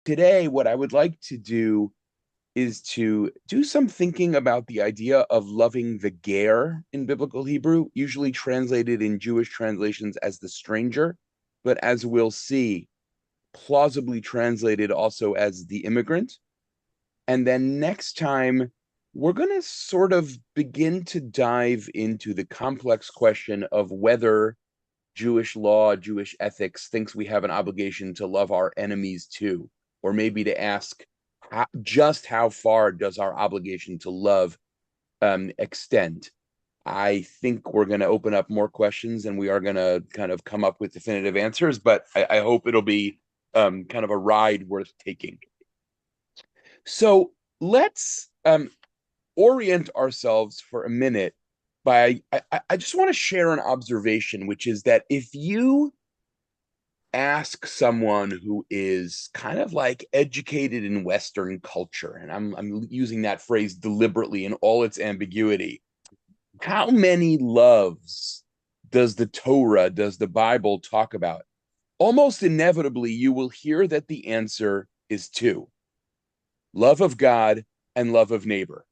today, what I would like to do is to do some thinking about the idea of loving the ger in biblical Hebrew, usually translated in Jewish translations as the stranger, but as we'll see, plausibly translated also as the immigrant. And then next time, we're going to sort of begin to dive into the complex question of whether Jewish law, Jewish ethics thinks we have an obligation to love our enemies too, or maybe to ask just how far does our obligation to love extend? I think we're going to open up more questions and we are going to kind of come up with definitive answers, but I hope it'll be kind of a ride worth taking. So let's orient ourselves for a minute by I just want to share an observation, which is that if you ask someone who is kind of like educated in Western culture, and I'm using that phrase deliberately in all its ambiguity, how many loves does the Torah, does the Bible talk about? Almost inevitably, you will hear that the answer is two: love of God and love of neighbor.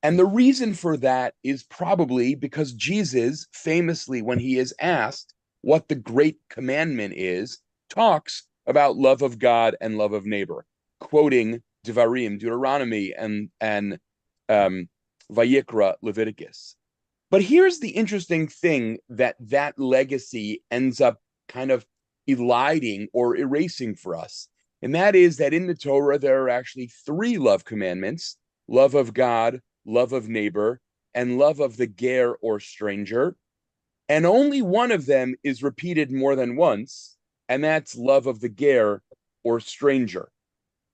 And the reason for that is probably because Jesus, famously, when he is asked what the great commandment is, talks about love of God and love of neighbor, quoting Devarim, Deuteronomy, and Vayikra, Leviticus. But here's the interesting thing that legacy ends up kind of eliding or erasing for us. And that is that in the Torah, there are actually three love commandments: love of God, love of neighbor, and love of the ger or stranger. And only one of them is repeated more than once, and that's love of the ger or stranger,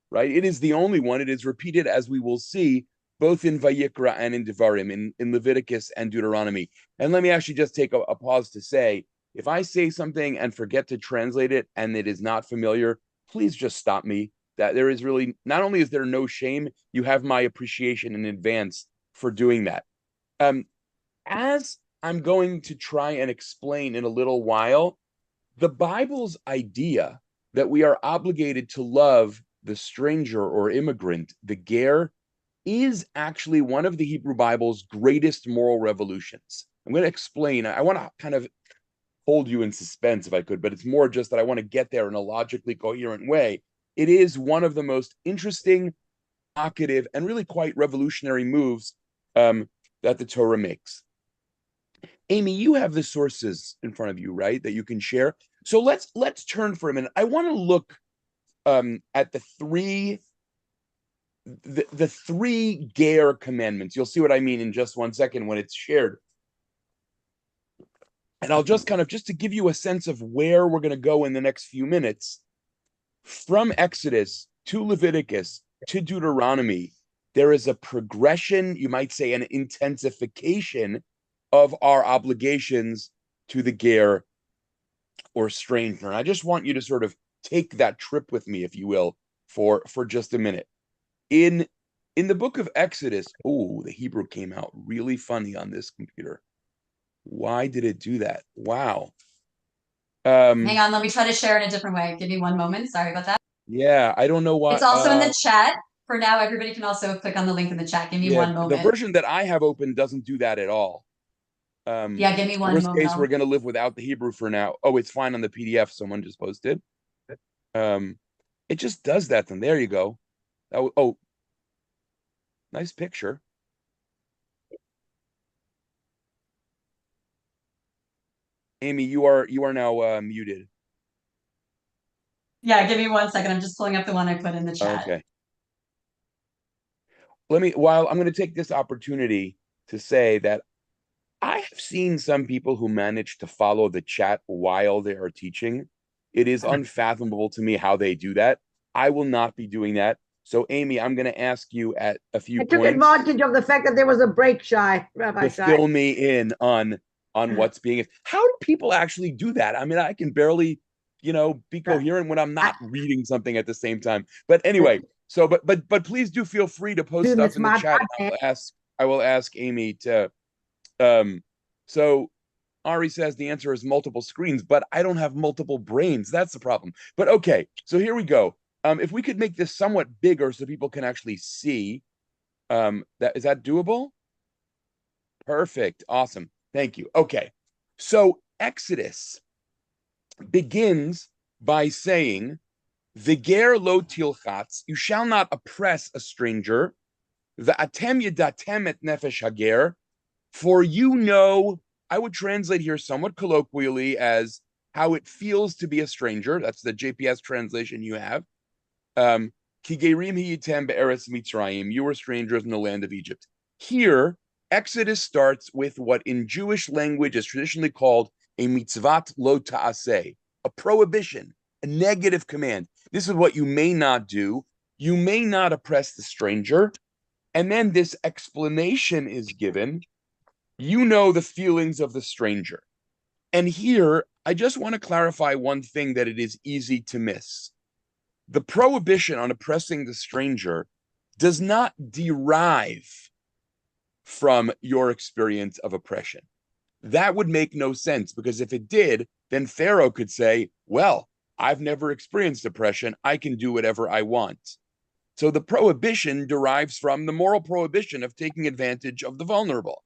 right? It is the only one. It is repeated, as we will see, both in Vayikra and in Devarim, in Leviticus and Deuteronomy. And let me actually just take a pause to say, if I say something and forget to translate it and it is not familiar, please just stop me. That there is really, not only is there no shame, you have my appreciation in advance for doing that. As I'm going to try and explain in a little while, the Bible's idea that we are obligated to love the stranger or immigrant, the ger, is actually one of the Hebrew Bible's greatest moral revolutions. I'm going to explain. I want to kind of hold you in suspense if I could, but it's more just that I want to get there in a logically coherent way. It is one of the most interesting, provocative, and really quite revolutionary moves that the Torah makes. Amy, you have the sources in front of you, right, that you can share. So let's turn for a minute. I want to look at the three ger commandments. You'll see what I mean in just one second when it's shared. And I'll just kind of, just to give you a sense of where we're going to go in the next few minutes, from Exodus to Leviticus to Deuteronomy, there is a progression, you might say an intensification of our obligations to the ger or stranger. And I just want you to sort of take that trip with me, if you will, for just a minute. In the book of Exodus, oh, the Hebrew came out really funny on this computer. Why did it do that? Wow. Hang on, let me try to share in a different way. Give me one moment. Sorry about that. Yeah, I don't know why. It's also in the chat. For now, everybody can also click on the link in the chat. Give me Yeah, one the moment. version that I have open doesn't do that at all. Yeah, give me one Worst moment. case, we're going to live without the Hebrew for now. Oh, it's fine on the PDF someone just posted. Um, it just does that. Then there you go. Oh, nice picture. Amy, you are now muted. Yeah, give me 1 second. I'm just pulling up the one I put in the chat. Okay. While I'm going to take this opportunity to say that I have seen some people who manage to follow the chat while they are teaching. It is unfathomable to me how they do that. I will not be doing that. So, Amy, I'm going to ask you at a few I took points advantage of the fact that there was a break, Shai, Rabbi to Shai. fill me in on what's being. How do people actually do that? I mean, I can barely, be coherent when I'm not reading something at the same time. But anyway, so but please do feel free to post stuff in the chat. And I will ask Amy to. So Ari says the answer is multiple screens, but I don't have multiple brains. That's the problem. But okay, so here we go. If we could make this somewhat bigger so people can actually see, is that doable? Perfect. Awesome. Thank you. Okay. So Exodus begins by saying, V'ger lo tilchatz, you shall not oppress a stranger. V'atem yedatem et nefesh hager, for you know, I would translate here somewhat colloquially as how it feels to be a stranger. That's the JPS translation you have. Ki gerim hiyitem be'eretz Mitzrayim, you were strangers in the land of Egypt. Here, Exodus starts with what in Jewish language is traditionally called a mitzvat lo ta'aseh, a prohibition, a negative command. This is what you may not do. You may not oppress the stranger. And then this explanation is given. You know the feelings of the stranger. And here, I just want to clarify one thing that it is easy to miss. The prohibition on oppressing the stranger does not derive from your experience of oppression. That would make no sense, because if it did, then Pharaoh could say, well, I've never experienced oppression. I can do whatever I want. So the prohibition derives from the moral prohibition of taking advantage of the vulnerable.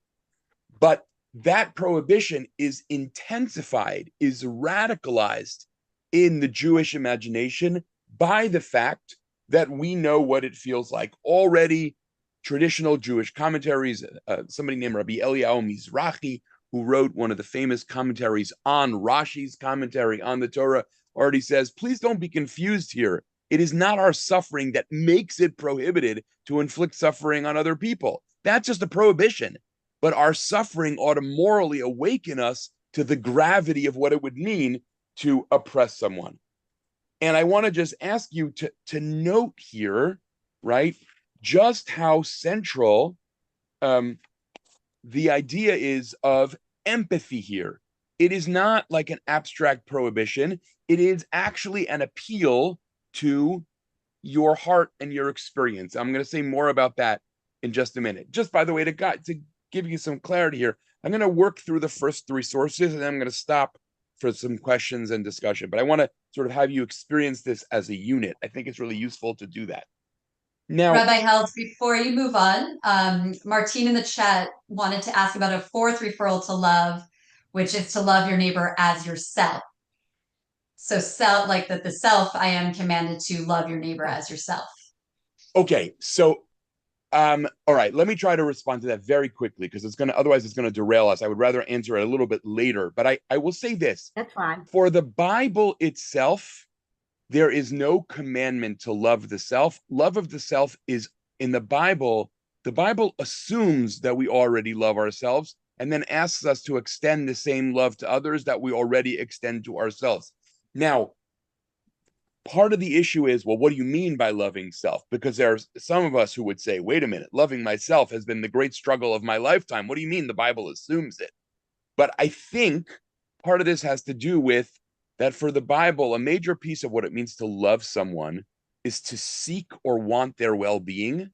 But that prohibition is intensified, is radicalized in the Jewish imagination by the fact that we know what it feels like. Already, traditional Jewish commentaries, somebody named Rabbi Eliyahu Mizrahi, who wrote one of the famous commentaries on Rashi's commentary on the Torah, already says, please don't be confused here. It is not our suffering that makes it prohibited to inflict suffering on other people. That's just a prohibition. But our suffering ought to morally awaken us to the gravity of what it would mean to oppress someone. And I want to just ask you to note here, right, just how central the idea is of empathy here. It is not like an abstract prohibition. It is actually an appeal to your heart and your experience. I'm going to say more about that in just a minute. Just by the way, to give you some clarity here, I'm going to work through the first three sources, and then I'm going to stop for some questions and discussion. But I want to sort of have you experience this as a unit. I think it's really useful to do that. Now, Rabbi Held, before you move on, Martine in the chat wanted to ask about a fourth referral to love, which is to love your neighbor as yourself. So self, like that the self, I am commanded to love your neighbor as yourself. Okay, so all right, let me try to respond to that very quickly, because otherwise it's gonna derail us. I would rather answer it a little bit later, but I will say this. That's fine. For the Bible itself, there is no commandment to love the self. Love of the self is in the Bible assumes that we already love ourselves and then asks us to extend the same love to others that we already extend to ourselves. Now, part of the issue is, well, what do you mean by loving self? Because there's some of us who would say, wait a minute, loving myself has been the great struggle of my lifetime. What do you mean the Bible assumes it? But I think part of this has to do with that for the Bible, a major piece of what it means to love someone is to seek or want their well-being.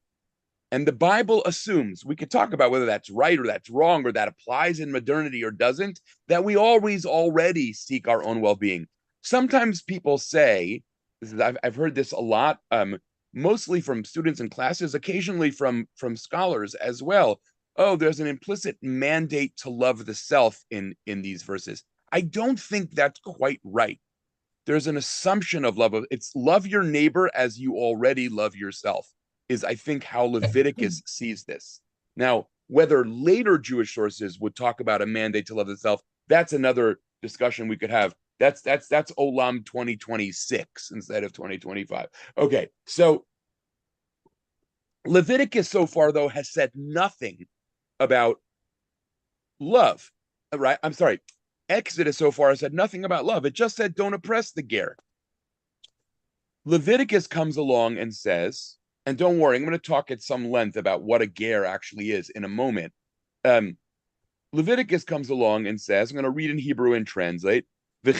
And the Bible assumes, we could talk about whether that's right or that's wrong or that applies in modernity or doesn't, that we always already seek our own well-being. Sometimes people say, I've heard this a lot, mostly from students in classes, occasionally from scholars as well. Oh, there's an implicit mandate to love the self in these verses. I don't think that's quite right. There's an assumption of love. It's love your neighbor as you already love yourself, is I think how Leviticus sees this. Now, whether later Jewish sources would talk about a mandate to love the self, that's another discussion we could have. That's OLAM 2026 instead of 2025. Okay, so Leviticus so far, though, has said nothing about love, right? I'm sorry. Exodus so far has said nothing about love. It just said don't oppress the ger. Leviticus comes along and says, and don't worry, I'm going to talk at some length about what a ger actually is in a moment. Leviticus comes along and says, I'm going to read in Hebrew and translate, lo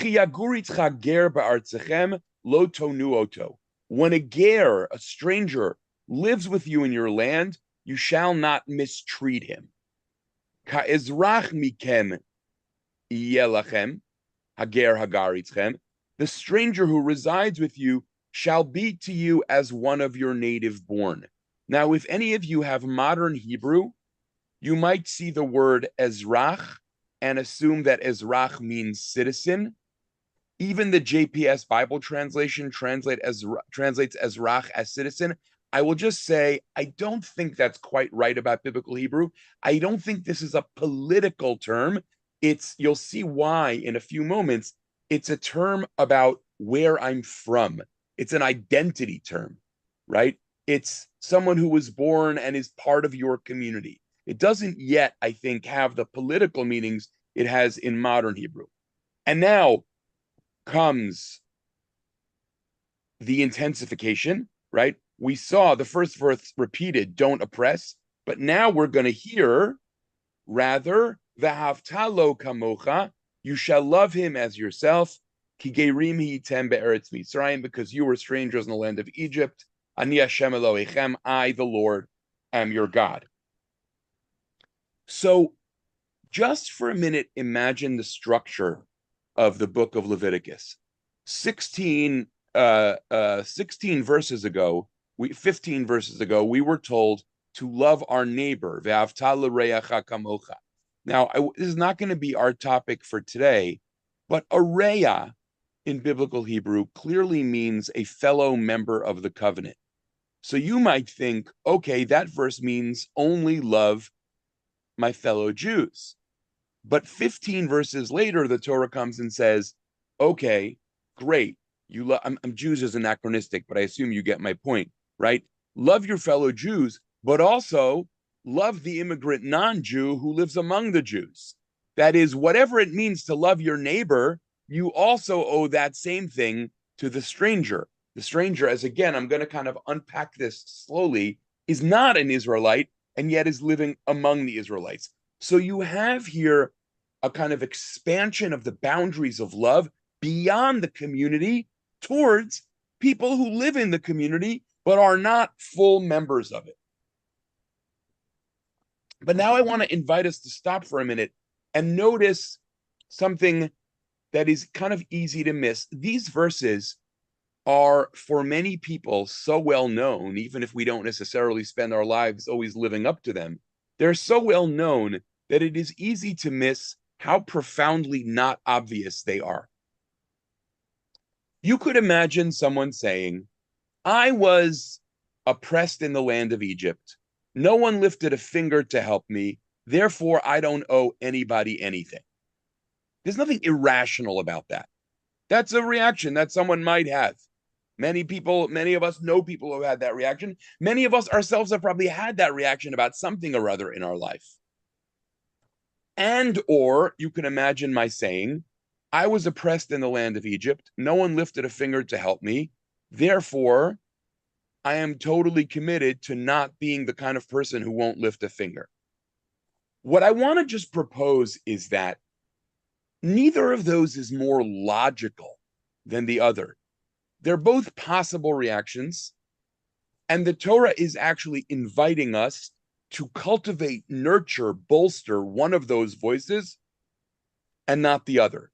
tonu oto. When a ger, a stranger, lives with you in your land, you shall not mistreat him. Ka'ezrach mikem yelachem, hager hagar itzchem. The stranger who resides with you shall be to you as one of your native born. Now, if any of you have modern Hebrew, you might see the word Ezrach and assume that Ezrach means citizen. Even the JPS Bible translation translates Ezrach as citizen. I will just say, I don't think that's quite right about biblical Hebrew. I don't think this is a political term. You'll see why in a few moments. It's a term about where I'm from. It's an identity term, right? It's someone who was born and is part of your community. It doesn't yet, I think, have the political meanings it has in modern Hebrew. And now comes the intensification, right? We saw the first verse repeated, don't oppress, but now we're going to hear, rather, v'havtalo kamocha, you shall love him as yourself, ki gerim hitem be'eretz Mitzrayim, because you were strangers in the land of Egypt. Ani Hashem Elohechem, I, the Lord, am your God. So, just for a minute, imagine the structure of the book of Leviticus. 16 verses ago, 15 verses ago, we were told to love our neighbor. Ve'avta l'reacha kamocha. Now, this is not going to be our topic for today, but a reya in biblical Hebrew clearly means a fellow member of the covenant. So you might think, okay, that verse means only love my fellow Jews. But 15 verses later, the Torah comes and says, okay, great. I'm Jews is anachronistic, but I assume you get my point, right? Love your fellow Jews, but also love the immigrant non-Jew who lives among the Jews. That is, whatever it means to love your neighbor, you also owe that same thing to the stranger. The stranger, as again, I'm going to kind of unpack this slowly, is not an Israelite and yet is living among the Israelites. So you have here a kind of expansion of the boundaries of love beyond the community towards people who live in the community but are not full members of it. But now I want to invite us to stop for a minute and notice something that is kind of easy to miss. These verses are, for many people, so well known, even if we don't necessarily spend our lives always living up to them. They're so well known that it is easy to miss how profoundly not obvious they are. You could imagine someone saying, I was oppressed in the land of Egypt. No one lifted a finger to help me. Therefore, I don't owe anybody anything. There's nothing irrational about that. That's a reaction that someone might have. Many of us know people who had that reaction. Many of us ourselves have probably had that reaction about something or other in our life. And or you can imagine my saying, I was oppressed in the land of Egypt. No one lifted a finger to help me. Therefore, I am totally committed to not being the kind of person who won't lift a finger. What I want to just propose is that neither of those is more logical than the other. They're both possible reactions, and the Torah is actually inviting us to cultivate, nurture, bolster one of those voices and not the other.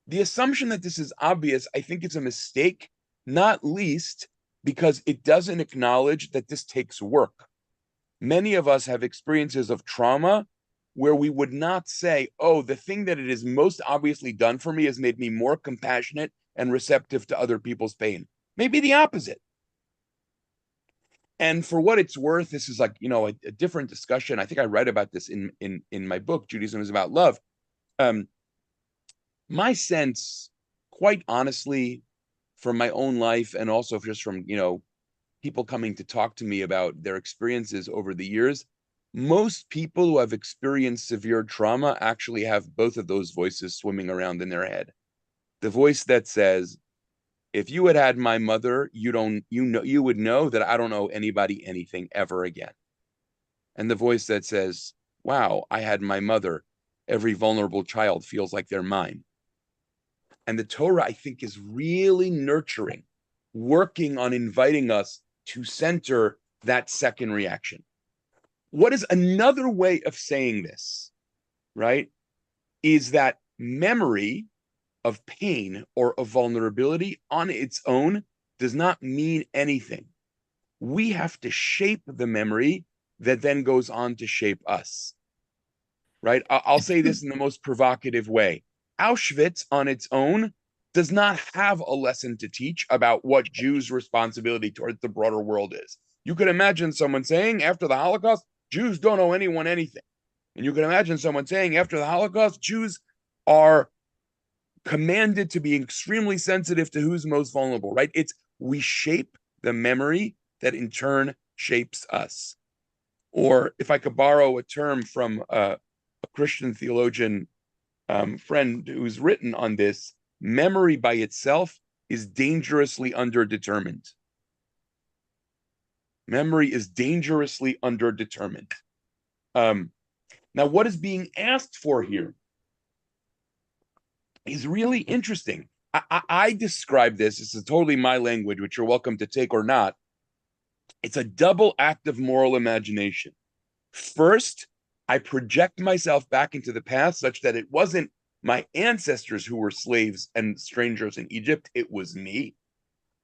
The assumption that this is obvious, I think, is a mistake, not least because it doesn't acknowledge that this takes work. Many of us have experiences of trauma where we would not say, oh, the thing that it is most obviously done for me has made me more compassionate and receptive to other people's pain. Maybe the opposite. And for what it's worth, this is like, a different discussion. I think I write about this in my book, Judaism is About Love. My sense, quite honestly, from my own life and also just from, people coming to talk to me about their experiences over the years, most people who have experienced severe trauma actually have both of those voices swimming around in their head. The voice that says, if you had had my mother, you would know that I don't owe anybody anything ever again. And the voice that says, wow, I had my mother. Every vulnerable child feels like they're mine. And the Torah, I think, is really nurturing, working on inviting us to center that second reaction. What is another way of saying this, right, is that memory of pain or of vulnerability on its own does not mean anything. We have to shape the memory that then goes on to shape us, right? I'll say this in the most provocative way. Auschwitz on its own does not have a lesson to teach about what Jews' responsibility towards the broader world is. You could imagine someone saying after the Holocaust, Jews don't owe anyone anything. And you can imagine someone saying after the Holocaust, Jews are commanded to be extremely sensitive to who's most vulnerable, right? It's we shape the memory that in turn shapes us. Or if I could borrow a term from a Christian theologian friend who's written on this, memory by itself is dangerously underdetermined. Memory is dangerously underdetermined. Now, what is being asked for here is really interesting. I describe this, this is totally my language, which you're welcome to take or not. It's a double act of moral imagination. First, I project myself back into the past such that it wasn't my ancestors who were slaves and strangers in Egypt, it was me.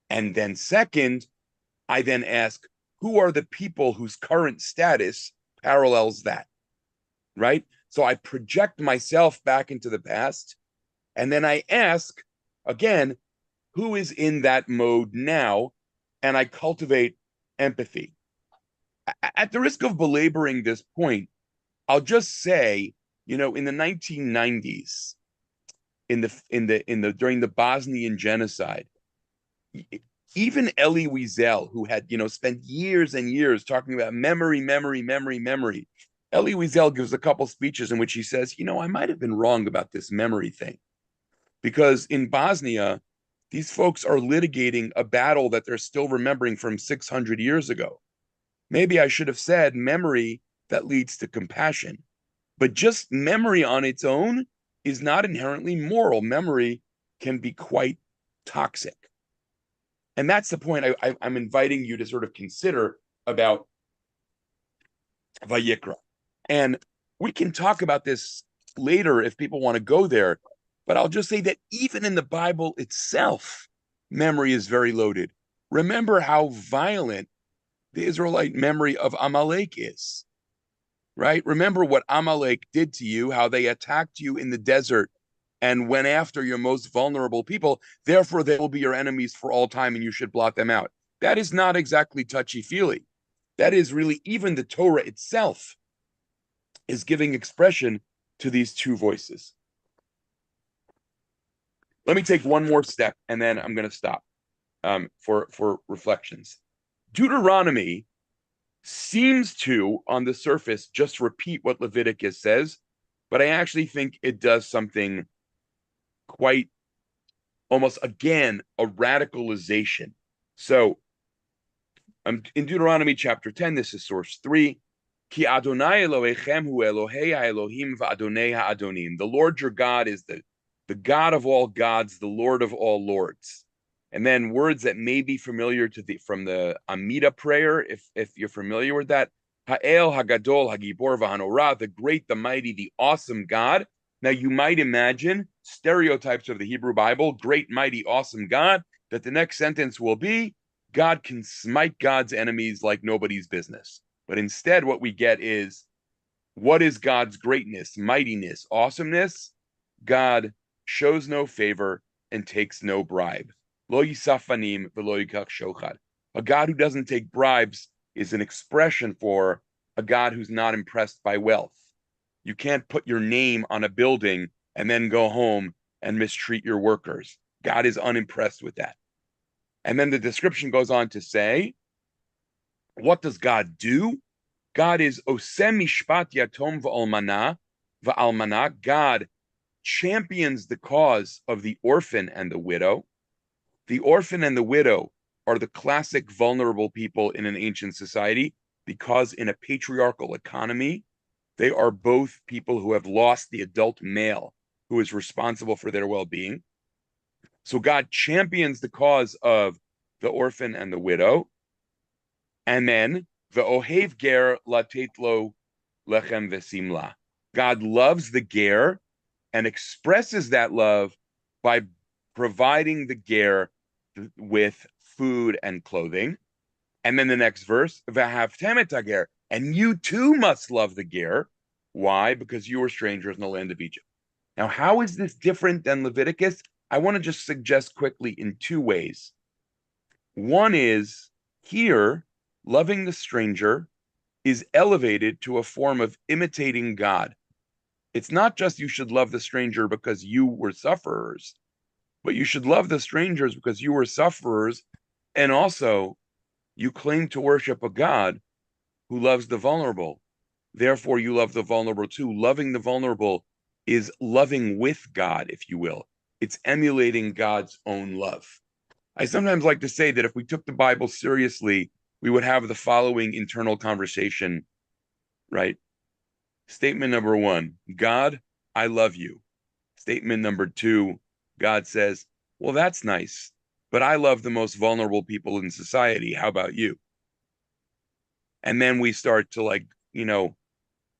And then second, I then ask, who are the people whose current status parallels that, right? So I project myself back into the past, and then I ask, again, who is in that mode now? And I cultivate empathy. At the risk of belaboring this point, I'll just say, in the 1990s, during the Bosnian genocide, even Elie Wiesel, who had spent years and years talking about memory, Elie Wiesel gives a couple speeches in which he says, I might have been wrong about this memory thing, because in Bosnia, these folks are litigating a battle that they're still remembering from 600 years ago. Maybe I should have said memory that leads to compassion. But just memory on its own is not inherently moral. Memory can be quite toxic. And that's the point I'm inviting you to sort of consider about Vayikra. And we can talk about this later if people want to go there. But I'll just say that even in the Bible itself, memory is very loaded. Remember how violent the Israelite memory of Amalek is, right? Remember what Amalek did to you, how they attacked you in the desert and went after your most vulnerable people. Therefore, they will be your enemies for all time and you should blot them out. That is not exactly touchy-feely. That is really, even the Torah itself is giving expression to these two voices. Let me take one more step and then I'm going to stop for reflections. Deuteronomy seems to, on the surface, just repeat what Leviticus says, but I actually think it does something quite, almost again, a radicalization. So, in Deuteronomy chapter 10, this is source 3, Ki Adonai Elohechem hu Elohei Elohim va'Adonai ha'Adonim. The Lord your God is the God of all gods, the Lord of all lords. And then words that may be familiar from the Amida prayer, if you're familiar with that. Ha'el, Hagadol, Hagibor, V'Hanorah, the great, the mighty, the awesome God. Now you might imagine stereotypes of the Hebrew Bible, great, mighty, awesome God, that the next sentence will be, God can smite God's enemies like nobody's business. But instead what we get is, what is God's greatness, mightiness, awesomeness? God shows no favor and takes no bribe. Lo yisafanim v'lo yikach shochad. A God who doesn't take bribes is an expression for a God who's not impressed by wealth. You can't put your name on a building and then go home and mistreat your workers. God is unimpressed with that. And then the description goes on to say, what does God do? God is osem mishpat yatom v'almana. God champions the cause of the orphan and the widow. The orphan and the widow are the classic vulnerable people in an ancient society because in a patriarchal economy, they are both people who have lost the adult male who is responsible for their well-being. So God champions the cause of the orphan and the widow. And then the ohev ger latet lo lechem v'simla. God loves the ger and expresses that love by providing the ger with food and clothing. And then the next verse, v'havtem et hager, and you too must love the ger. Why? Because you were strangers in the land of Egypt. Now, how is this different than Leviticus? I want to just suggest quickly in two ways. One is here, loving the stranger is elevated to a form of imitating God. It's not just you should love the stranger because you were sufferers, but you should love the strangers because you were sufferers, and also you claim to worship a God who loves the vulnerable. Therefore, you love the vulnerable too. Loving the vulnerable is loving with God, if you will. It's emulating God's own love. I sometimes like to say that if we took the Bible seriously, we would have the following internal conversation, right? Statement number one, God, I love you. Statement number two, God says, well, that's nice, but I love the most vulnerable people in society. How about you? And then we start to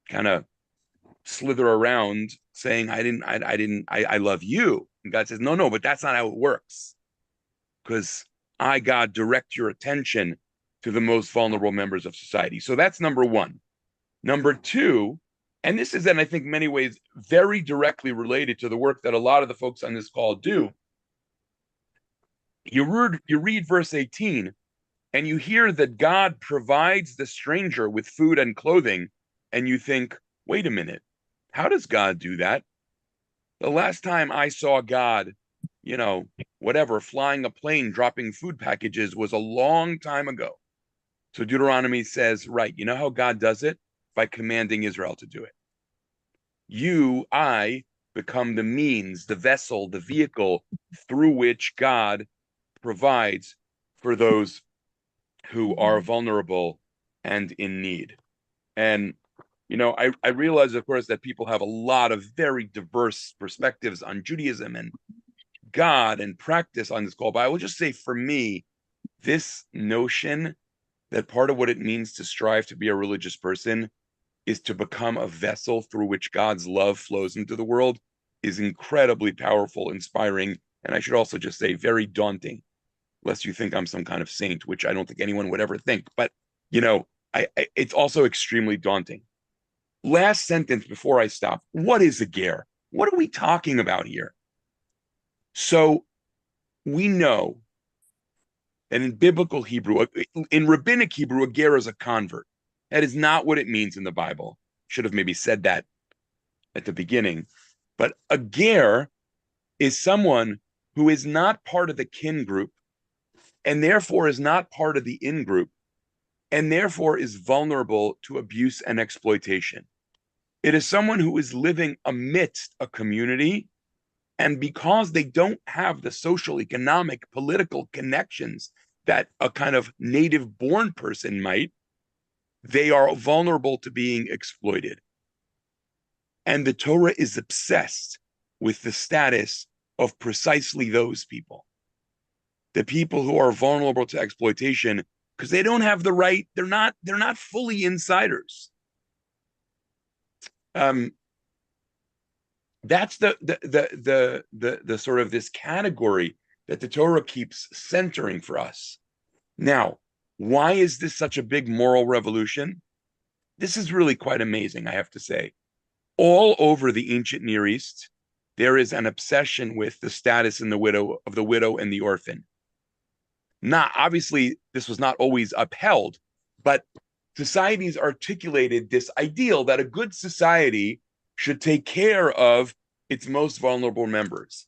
kind of slither around saying, I love you. And God says, no, but that's not how it works. Because I, God, direct your attention to the most vulnerable members of society. So that's number one. Number two, and this is, in I think, many ways, very directly related to the work that a lot of the folks on this call do. You read verse 18, and you hear that God provides the stranger with food and clothing, and you think, wait a minute, how does God do that? The last time I saw God, flying a plane, dropping food packages was a long time ago. So Deuteronomy says, right, you know how God does it? By commanding Israel to do it. I become the means, the vessel, the vehicle through which God provides for those who are vulnerable and in need. And, I realize, of course, that people have a lot of very diverse perspectives on Judaism and God and practice on this call. But I will just say, for me, this notion that part of what it means to strive to be a religious person is to become a vessel through which God's love flows into the world is incredibly powerful, inspiring, and I should also just say very daunting, lest you think I'm some kind of saint, which I don't think anyone would ever think. But, it's also extremely daunting. Last sentence before I stop. What is a ger? What are we talking about here? So we know that in biblical Hebrew, in rabbinic Hebrew, a ger is a convert. That is not what it means in the Bible. Should have maybe said that at the beginning. But a ger is someone who is not part of the kin group and therefore is not part of the in group and therefore is vulnerable to abuse and exploitation. It is someone who is living amidst a community, and because they don't have the social, economic, political connections that a kind of native born person might, they are vulnerable to being exploited. And the Torah is obsessed with the status of precisely those people, the people who are vulnerable to exploitation because they don't have the right. They're not fully insiders. That's the sort of this category that the Torah keeps centering for us. Now, why is this such a big moral revolution? This is really quite amazing, I have to say. All over the ancient Near East, there is an obsession with the status of the widow and the orphan. Not obviously, this was not always upheld, but societies articulated this ideal that a good society should take care of its most vulnerable members.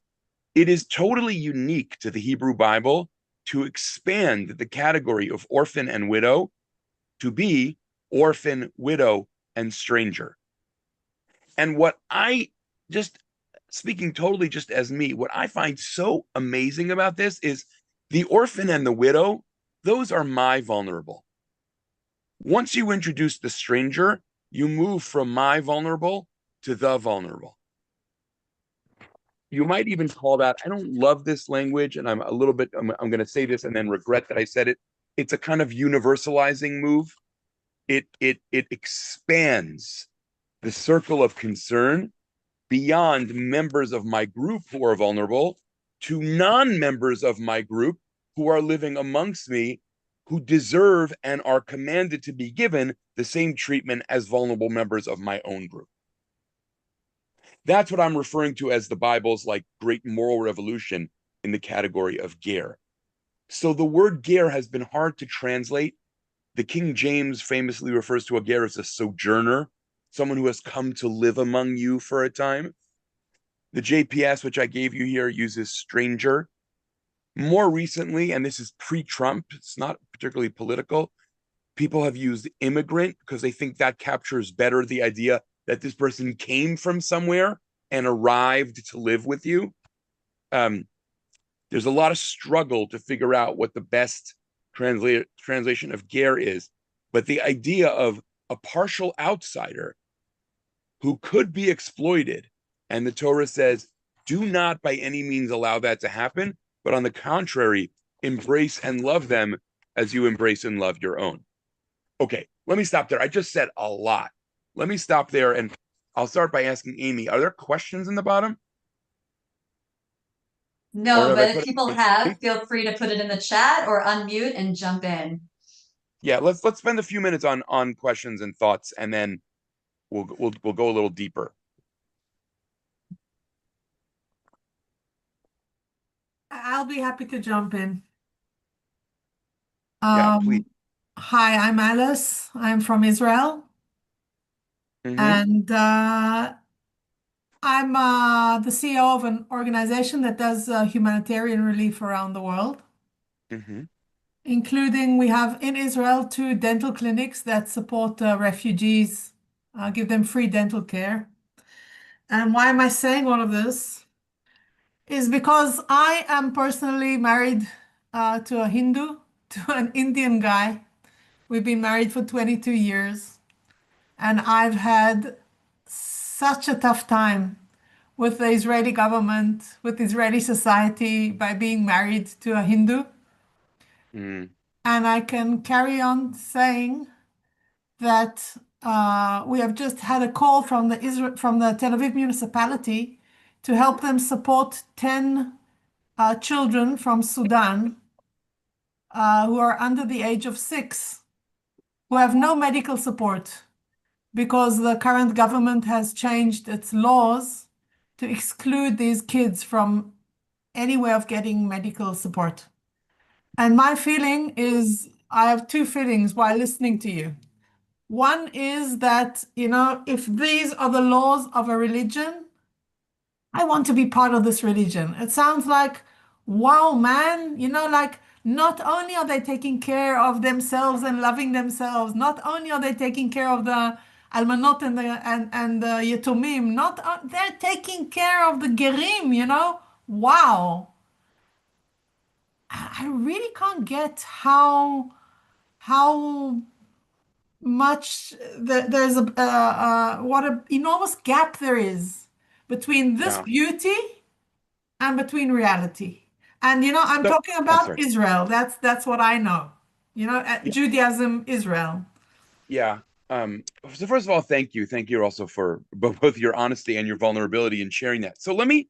It is totally unique to the Hebrew Bible to expand the category of orphan and widow to be orphan, widow, and stranger. And what I just speaking totally just as me, what I find so amazing about this is the orphan and the widow, those are my vulnerable. Once you introduce the stranger, you move from my vulnerable to the vulnerable. You might even call that, I don't love this language, and I'm going to say this and then regret that I said it. It's a kind of universalizing move. It expands the circle of concern beyond members of my group who are vulnerable to non-members of my group who are living amongst me, who deserve and are commanded to be given the same treatment as vulnerable members of my own group. That's what I'm referring to as the Bible's like great moral revolution in the category of ger. So the word ger has been hard to translate. The King James famously refers to a ger as a sojourner, someone who has come to live among you for a time. The JPS, which I gave you here, uses stranger. More recently, and this is pre-Trump, it's not particularly political, people have used immigrant because they think that captures better the idea that this person came from somewhere and arrived to live with you. There's a lot of struggle to figure out what the best translation of ger is, but the idea of a partial outsider who could be exploited, and the Torah says, do not by any means allow that to happen, but on the contrary, embrace and love them as you embrace and love your own. Okay, let me stop there. I just said a lot. Let me stop there, and I'll start by asking Amy, are there questions in the bottom? No, but if people have, feel free to put it in the chat or unmute and jump in. Yeah, let's spend a few minutes on questions and thoughts, and then we'll go a little deeper. I'll be happy to jump in. Yeah, please. Hi, I'm Alice. I'm from Israel. And I'm the CEO of an organization that does humanitarian relief around the world. Including, we have in Israel 2 dental clinics that support refugees, give them free dental care. And why am I saying all of this? Is because I am personally married to a Hindu, to an Indian guy. We've been married for 22 years. And I've had such a tough time with the Israeli government, with Israeli society by being married to a Hindu. And I can carry on saying that we have just had a call from the Tel Aviv municipality to help them support 10 children from Sudan who are under the age of 6, who have no medical support because the current government has changed its laws to exclude these kids from any way of getting medical support. And my feeling is, I have 2 feelings while listening to you. One is that, if these are the laws of a religion, I want to be part of this religion. It sounds like, wow, man, like not only are they taking care of themselves and loving themselves, not only are they taking care of the almanot and the yetumim, they're taking care of the gerim, Wow. I really can't get how much there's what an enormous gap there is between this beauty and between reality. And I'm talking about Israel. That's what I know. Judaism, Israel. Yeah. So first of all, thank you also for both your honesty and your vulnerability in sharing that. So let me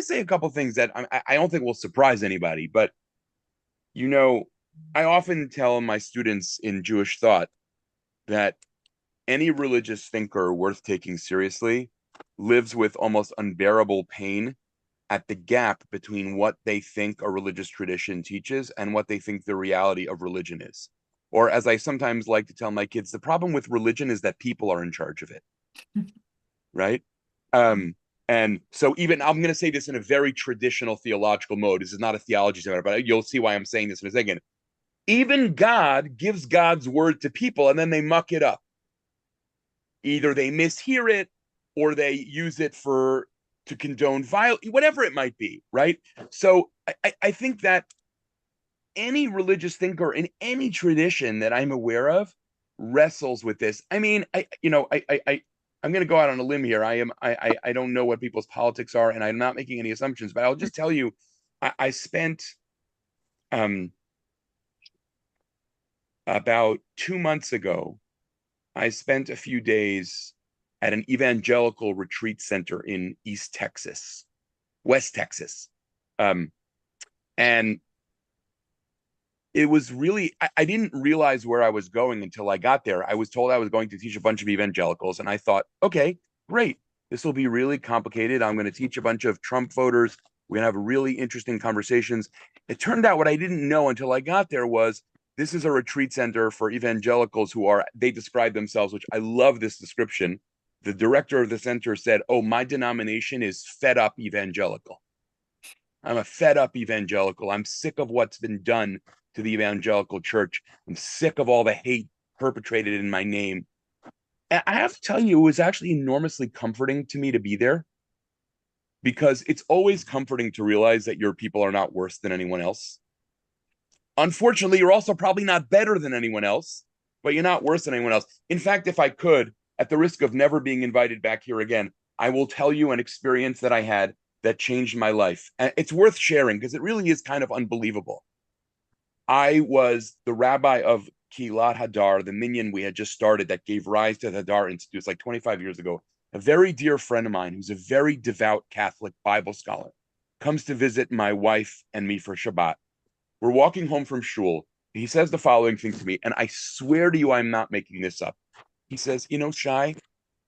say a couple things that I don't think will surprise anybody, but I often tell my students in Jewish thought that any religious thinker worth taking seriously lives with almost unbearable pain at the gap between what they think a religious tradition teaches and what they think the reality of religion is. Or as I sometimes like to tell my kids, the problem with religion is that people are in charge of it. Right? And so even, I'm going to say this in a very traditional theological mode. This is not a theology seminar, but you'll see why I'm saying this in a second. Even God gives God's word to people and then they muck it up. Either they mishear it or they use it to condone violence, whatever it might be, right? So I think that any religious thinker in any tradition that I'm aware of wrestles with this. I mean, I'm going to go out on a limb here. I don't know what people's politics are, and I'm not making any assumptions, but I'll just tell you, I spent about 2 months ago, I spent a few days at an evangelical retreat center in West Texas. And it was really, I didn't realize where I was going until I got there. I was told I was going to teach a bunch of evangelicals, and I thought, okay, great. This will be really complicated. I'm going to teach a bunch of Trump voters. We're going to have really interesting conversations. It turned out what I didn't know until I got there was this is a retreat center for evangelicals who are, they describe themselves, which I love this description. The director of the center said, oh, my denomination is fed up evangelical. I'm a fed up evangelical. I'm sick of what's been done to the evangelical church. I'm sick of all the hate perpetrated in my name. And I have to tell you, it was actually enormously comforting to me to be there, because it's always comforting to realize that your people are not worse than anyone else. Unfortunately, you're also probably not better than anyone else, but you're not worse than anyone else. In fact, if I could, at the risk of never being invited back here again, I will tell you an experience that I had that changed my life. And it's worth sharing because it really is kind of unbelievable. I was the rabbi of Kilat Hadar, the minyan we had just started that gave rise to the Hadar Institute. It's like 25 years ago. A very dear friend of mine who's a very devout Catholic Bible scholar comes to visit my wife and me for Shabbat. We're walking home from shul. He says the following thing to me, and I swear to you, I'm not making this up. He says, you know, Shai,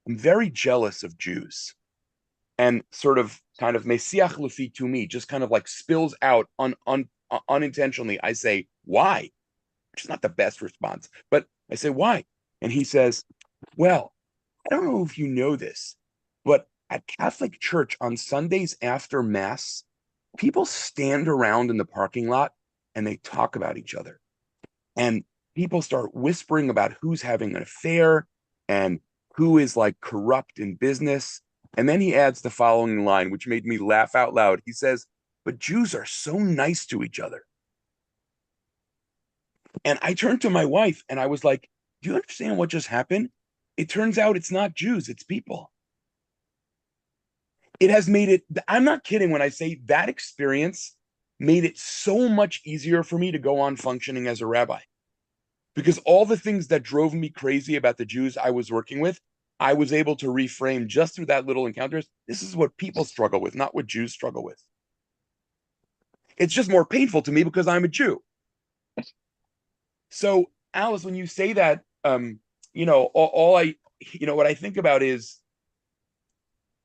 I'm very jealous of Jews. And sort of kind of mesiach lefi to me, just kind of like spills out unintentionally. I say, why? Which is not the best response, but I say, why? And he says, well, I don't know if you know this, but at Catholic Church on Sundays after Mass, people stand around in the parking lot and they talk about each other. And people start whispering about who's having an affair and who is like corrupt in business. And then he adds the following line, which made me laugh out loud. He says, but Jews are so nice to each other. And I turned to my wife and I was like, do you understand what just happened? It turns out it's not Jews, it's people. It has made it, I'm not kidding when I say that experience made it so much easier for me to go on functioning as a rabbi. Because all the things that drove me crazy about the Jews I was working with, I was able to reframe just through that little encounters. This is what people struggle with, not what Jews struggle with. It's just more painful to me because I'm a Jew. So, Alice, when you say that, what I think about is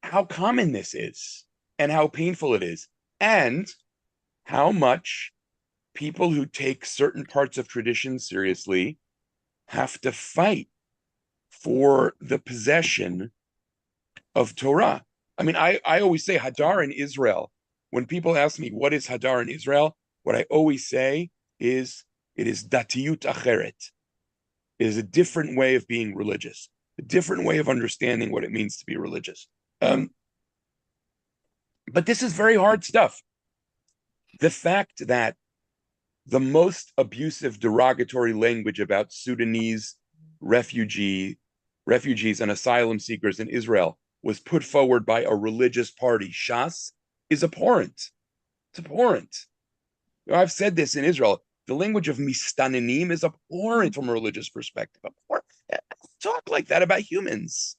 how common this is and how painful it is, and how much people who take certain parts of tradition seriously have to fight for the possession of Torah. I mean, I always say Hadar in Israel. When people ask me what is Hadar in Israel, what I always say is it is datiyut acheret. It is a different way of being religious, a different way of understanding what it means to be religious. But this is very hard stuff. The fact that the most abusive, derogatory language about Sudanese refugees and asylum seekers in Israel was put forward by a religious party, Shas, is abhorrent. It's abhorrent. I've said this in Israel. The language of mistanenim is abhorrent from a religious perspective. Abhorrent. Talk like that about humans.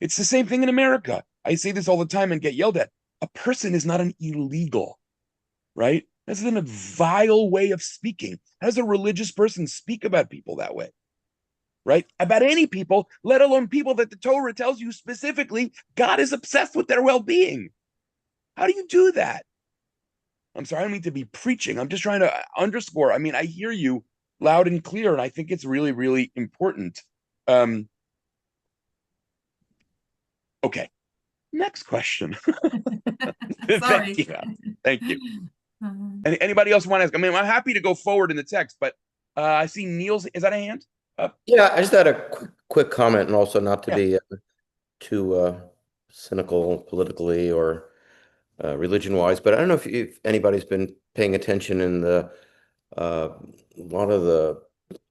It's the same thing in America. I say this all the time and get yelled at. A person is not an illegal, right? That's a vile way of speaking. How does a religious person speak about people that way? Right? About any people, let alone people that the Torah tells you specifically God is obsessed with their well-being. How do you do that? I'm sorry, I don't mean to be preaching. I'm just trying to underscore. I mean, I hear you loud and clear, and I think it's really, really important. Okay, next question. Sorry. Thank you. Anybody else want to ask? I mean, I'm happy to go forward in the text, but I see Neil's. Is that a hand? Yeah, I just had a quick comment, and also not to be too cynical politically or religion-wise, but I don't know if anybody's been paying attention in a lot of the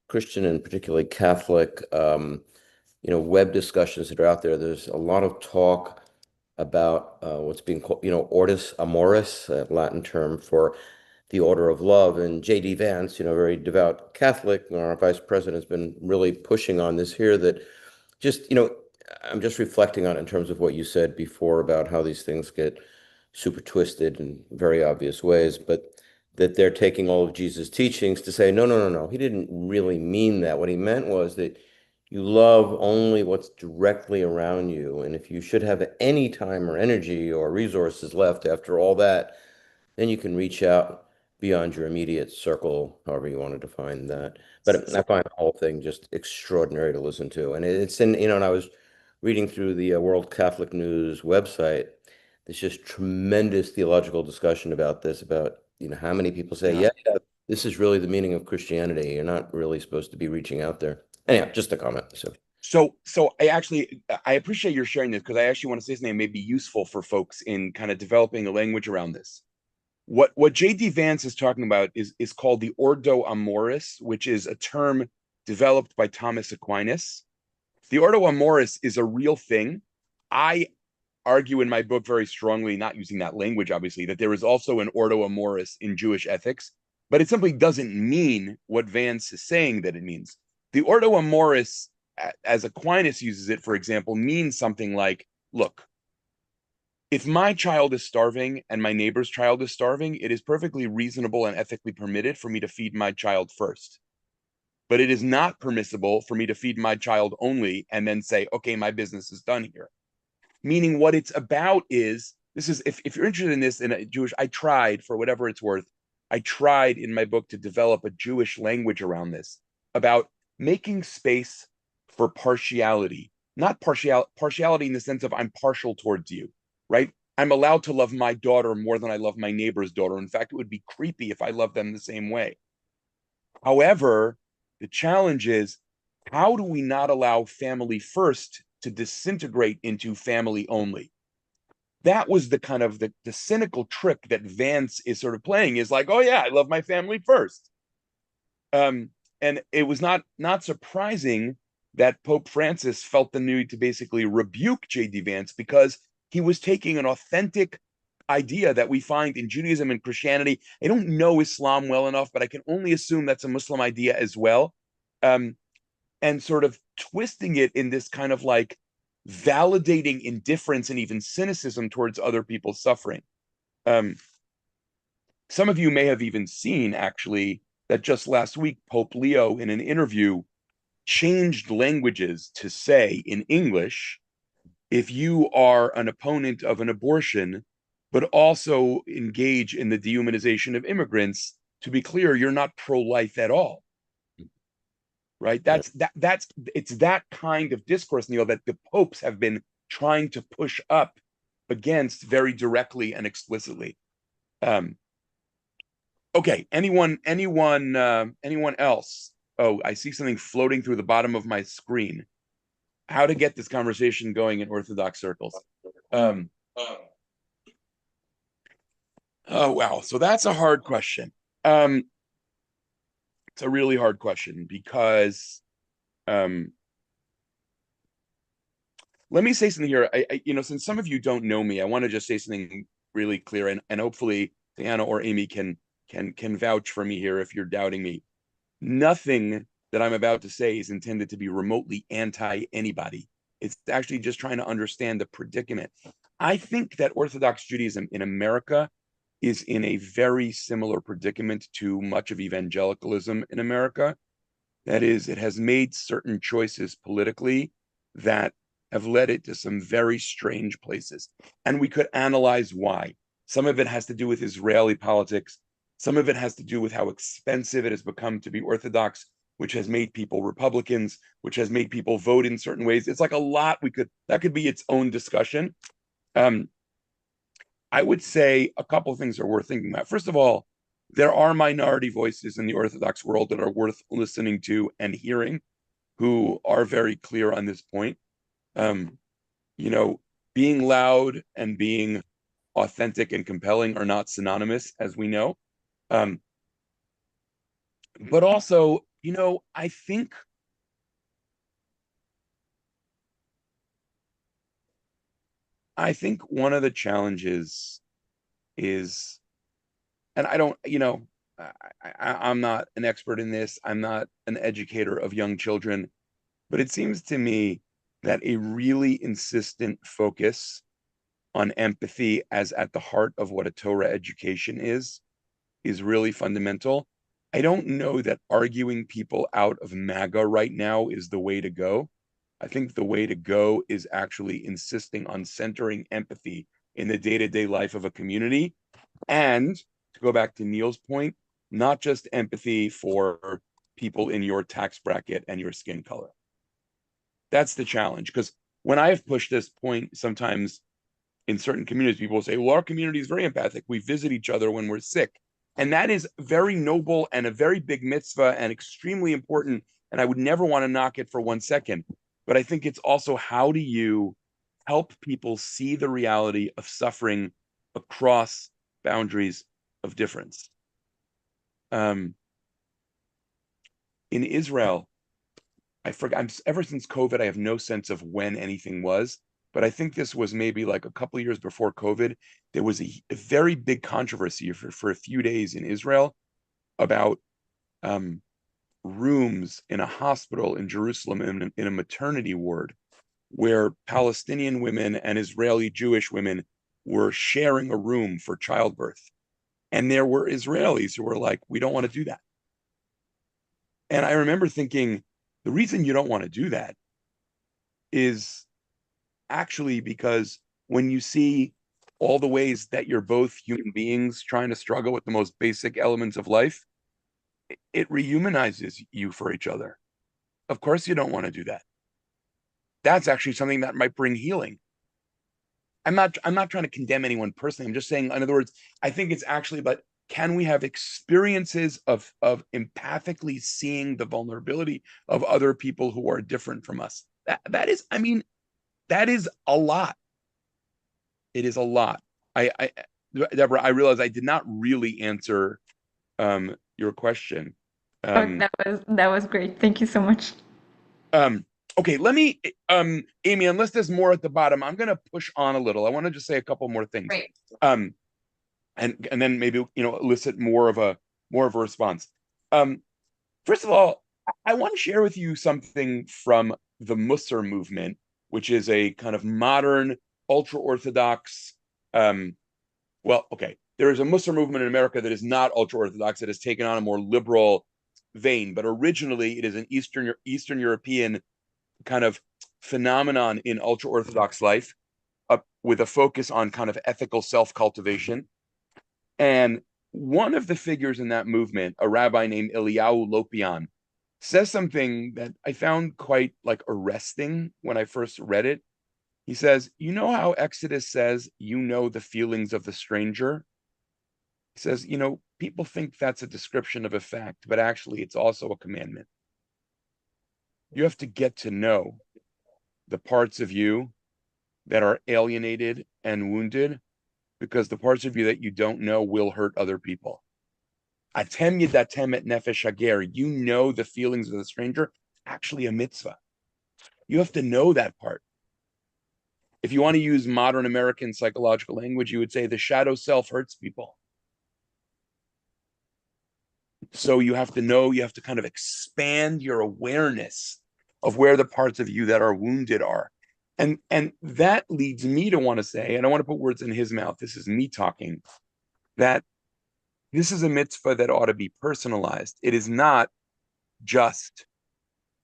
Christian and particularly Catholic, web discussions that are out there. There's a lot of talk about what's being called, Ordo Amoris, a Latin term for the order of love. And J.D. Vance, very devout Catholic, our vice president, has been really pushing on this here, that just, I'm just reflecting on it in terms of what you said before about how these things get super twisted in very obvious ways, but that they're taking all of Jesus' teachings to say, no, no, no, no, he didn't really mean that. What he meant was that you love only what's directly around you. And if you should have any time or energy or resources left after all that, then you can reach out beyond your immediate circle, however you want to define that. But I find the whole thing just extraordinary to listen to. And it's in, and I was reading through the World Catholic News website. There's just tremendous theological discussion about this, about, how many people say, yeah, this is really the meaning of Christianity. You're not really supposed to be reaching out there. Anyhow, just a comment. So I appreciate your sharing this, because I actually want to say something that may be useful for folks in kind of developing a language around this. What J.D. Vance is talking about is called the Ordo Amoris, which is a term developed by Thomas Aquinas. The Ordo Amoris is a real thing. I argue in my book very strongly, not using that language, obviously, that there is also an Ordo Amoris in Jewish ethics, but it simply doesn't mean what Vance is saying that it means. The Ordo Amoris, as Aquinas uses it, for example, means something like, look, if my child is starving and my neighbor's child is starving, it is perfectly reasonable and ethically permitted for me to feed my child first. But it is not permissible for me to feed my child only and then say, okay, my business is done here. Meaning what it's about is, this is, if you're interested in this in a Jewish, I tried, for whatever it's worth, I tried in my book to develop a Jewish language around this, about making space for partiality, not partiality in the sense of I'm partial towards you, right? I'm allowed to love my daughter more than I love my neighbor's daughter. In fact, it would be creepy if I loved them the same way. However, the challenge is, how do we not allow family first to disintegrate into family only? That was the kind of the cynical trick that Vance is sort of playing, is like, oh yeah, I love my family first. And it was not surprising that Pope Francis felt the need to basically rebuke J.D. Vance, because he was taking an authentic idea that we find in Judaism and Christianity. I don't know Islam well enough, but I can only assume that's a Muslim idea as well. And sort of twisting it in this kind of like validating indifference and even cynicism towards other people's suffering. Some of you may have even seen, actually, that just last week, Pope Leo, in an interview, changed languages to say in English, if you are an opponent of an abortion, but also engage in the dehumanization of immigrants, to be clear, you're not pro-life at all. Right? It's that kind of discourse, Neil, that the popes have been trying to push up against very directly and explicitly. Okay, anyone else? Oh, I see something floating through the bottom of my screen. How to get this conversation going in Orthodox circles. Oh, wow. So that's a hard question. It's a really hard question, because let me say something here. I since some of you don't know me, I want to just say something really clear, and hopefully Diana or Amy can vouch for me here if you're doubting me. Nothing that I'm about to say is intended to be remotely anti anybody. It's actually just trying to understand the predicament. I think that Orthodox Judaism in America is in a very similar predicament to much of evangelicalism in America. That is, it has made certain choices politically that have led it to some very strange places. And we could analyze why. Some of it has to do with Israeli politics. Some of it has to do with how expensive it has become to be Orthodox, which has made people Republicans, which has made people vote in certain ways. It's like a lot that could be its own discussion. I would say a couple of things are worth thinking about. First of all, there are minority voices in the Orthodox world that are worth listening to and hearing, who are very clear on this point. Being loud and being authentic and compelling are not synonymous, as we know. But also, I think one of the challenges is, and I don't, I'm not an expert in this. I'm not an educator of young children, but it seems to me that a really insistent focus on empathy as at the heart of what a Torah education is really fundamental. I don't know that arguing people out of MAGA right now is the way to go. I think the way to go is actually insisting on centering empathy in the day-to-day life of a community. And to go back to Neil's point, not just empathy for people in your tax bracket and your skin color. That's the challenge. Because when I've pushed this point, sometimes in certain communities, people will say, well, our community is very empathic. We visit each other when we're sick. And that is very noble and a very big mitzvah and extremely important. And I would never want to knock it for 1 second. But I think it's also, how do you help people see the reality of suffering across boundaries of difference? In Israel, I forgot, ever since COVID, I have no sense of when anything was, but I think this was maybe like a couple of years before COVID. There was a very big controversy for a few days in Israel about rooms in a hospital in Jerusalem in a maternity ward where Palestinian women and Israeli Jewish women were sharing a room for childbirth. And there were Israelis who were like, we don't want to do that. And I remember thinking, the reason you don't want to do that is actually because when you see all the ways that you're both human beings trying to struggle with the most basic elements of life, it rehumanizes you for each other. Of course you don't want to do that. That's actually something that might bring healing. I'm not trying to condemn anyone personally. I'm just saying, in other words, I think it's actually about, can we have experiences of empathically seeing the vulnerability of other people who are different from us? That is, I mean, that is a lot. It is a lot. Deborah, I realize I did not really answer your question. That was great. Thank you so much. Okay, let me, Amy, unless there's more at the bottom, I'm going to push on a little. I want to just say a couple more things. Great. And then maybe, elicit more of a response. First of all, I want to share with you something from the Musar movement, which is a kind of modern, ultra-Orthodox, there is a Musar movement in America that is not ultra-Orthodox, that has taken on a more liberal vein, but originally it is an Eastern European kind of phenomenon in ultra-Orthodox life, with a focus on kind of ethical self-cultivation. And one of the figures in that movement, a rabbi named Eliyahu Lopian, says something that I found quite arresting when I first read it. He says, you know how Exodus says, the feelings of the stranger? He says, people think that's a description of a fact, but actually it's also a commandment. You have to get to know the parts of you that are alienated and wounded, because the parts of you that you don't know will hurt other people. Atem yidatem et nefesh hager, the feelings of the stranger, actually a mitzvah. You have to know that part. If you want to use modern American psychological language, you would say the shadow self hurts people. So you have to kind of expand your awareness of where the parts of you that are wounded are. And that leads me to want to say, and I want to put words in his mouth, this is me talking, that this is a mitzvah that ought to be personalized. It is not just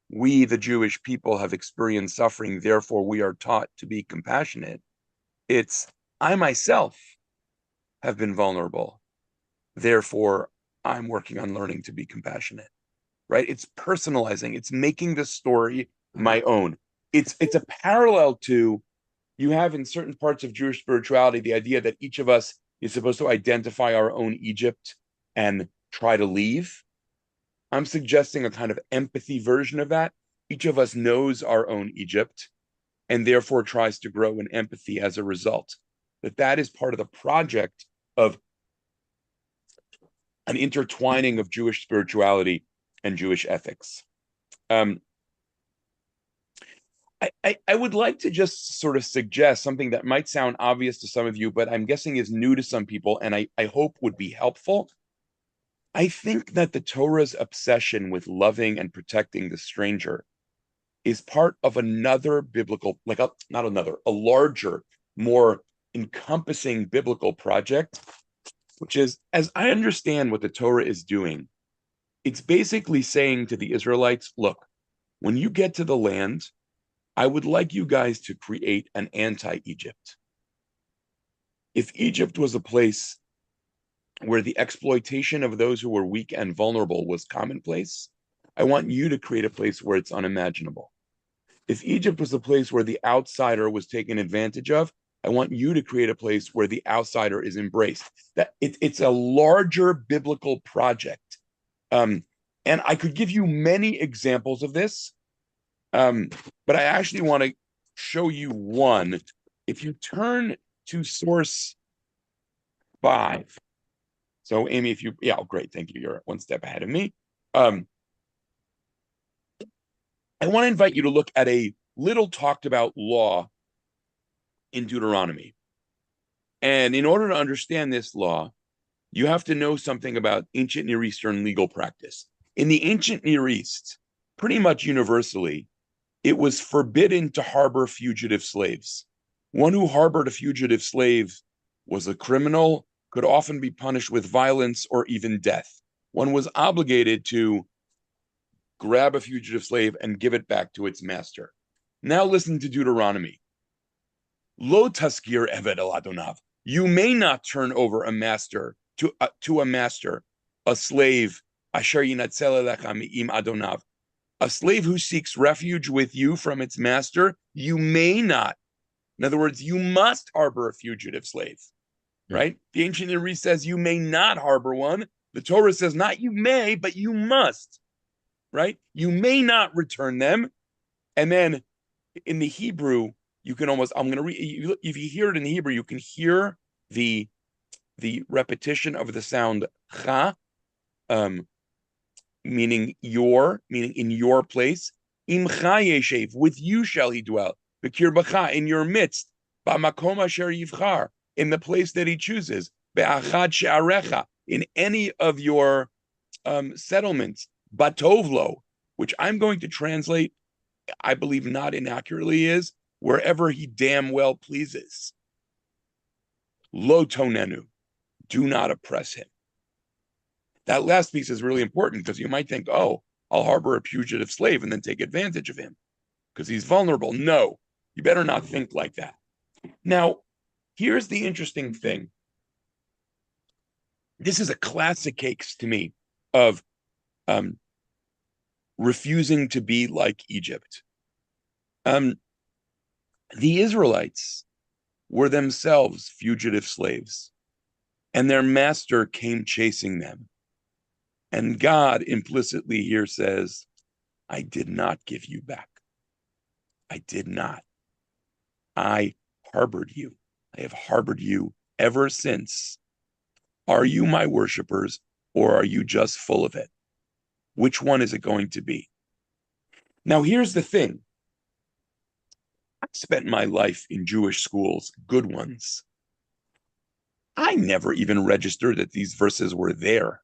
we, the Jewish people, have experienced suffering, therefore we are taught to be compassionate. It's I myself have been vulnerable, therefore I'm working on learning to be compassionate, right? It's personalizing. It's making the story my own. It's a parallel to, you have in certain parts of Jewish spirituality, the idea that each of us is supposed to identify our own Egypt and try to leave. I'm suggesting a kind of empathy version of that. Each of us knows our own Egypt and therefore tries to grow in empathy as a result. That is part of the project of an intertwining of Jewish spirituality and Jewish ethics. I would like to just sort of suggest something that might sound obvious to some of you, but I'm guessing is new to some people, and I hope would be helpful. I think that the Torah's obsession with loving and protecting the stranger is part of another biblical, a larger, more encompassing biblical project, which is, as I understand what the Torah is doing, it's basically saying to the Israelites, look, when you get to the land, I would like you guys to create an anti-Egypt. If Egypt was a place where the exploitation of those who were weak and vulnerable was commonplace, I want you to create a place where it's unimaginable. If Egypt was a place where the outsider was taken advantage of, I want you to create a place where the outsider is embraced. That it's a larger biblical project. And I could give you many examples of this, but I actually want to show you one. If you turn to source 5, so Amy, if you, yeah, great, thank you. You're one step ahead of me. I want to invite you to look at a little talked about law in Deuteronomy. And in order to understand this law, you have to know something about ancient Near Eastern legal practice. In the ancient Near East, pretty much universally, it was forbidden to harbor fugitive slaves. One who harbored a fugitive slave was a criminal, could often be punished with violence or even death. One was obligated to grab a fugitive slave and give it back to its master. Now listen to Deuteronomy. Lo taskir eved el adonav. You may not turn over a master to a master, a slave, asher yinatzel elecha mi'im adonav. A slave who seeks refuge with you from its master, you may not. In other words, you must harbor a fugitive slave, right? The ancient Near East says you may not harbor one. The Torah says not you may, but you must, right? You may not return them. And then in the Hebrew, you can almost, I'm going to read, if you hear it in the Hebrew, you can hear the repetition of the sound cha, meaning in your place. Imcha yeshev, with you shall he dwell. B'kirbacha, in your midst. B'makom asher yivchar, in the place that he chooses. Be'achad she'arecha, in any of your settlements. Batovlo, which I'm going to translate, I believe not inaccurately, is wherever he damn well pleases. Lo tonenu, do not oppress him. That last piece is really important because you might think, oh, I'll harbor a fugitive slave and then take advantage of him because he's vulnerable. No, you better not think like that. Now, here's the interesting thing. This is a classic case to me of refusing to be like Egypt. The Israelites were themselves fugitive slaves, and their master came chasing them. And God implicitly here says, I did not give you back. I did not. I harbored you. I have harbored you ever since. Are you my worshipers, or are you just full of it? Which one is it going to be? Now, here's the thing. I spent my life in Jewish schools, good ones. I never even registered that these verses were there.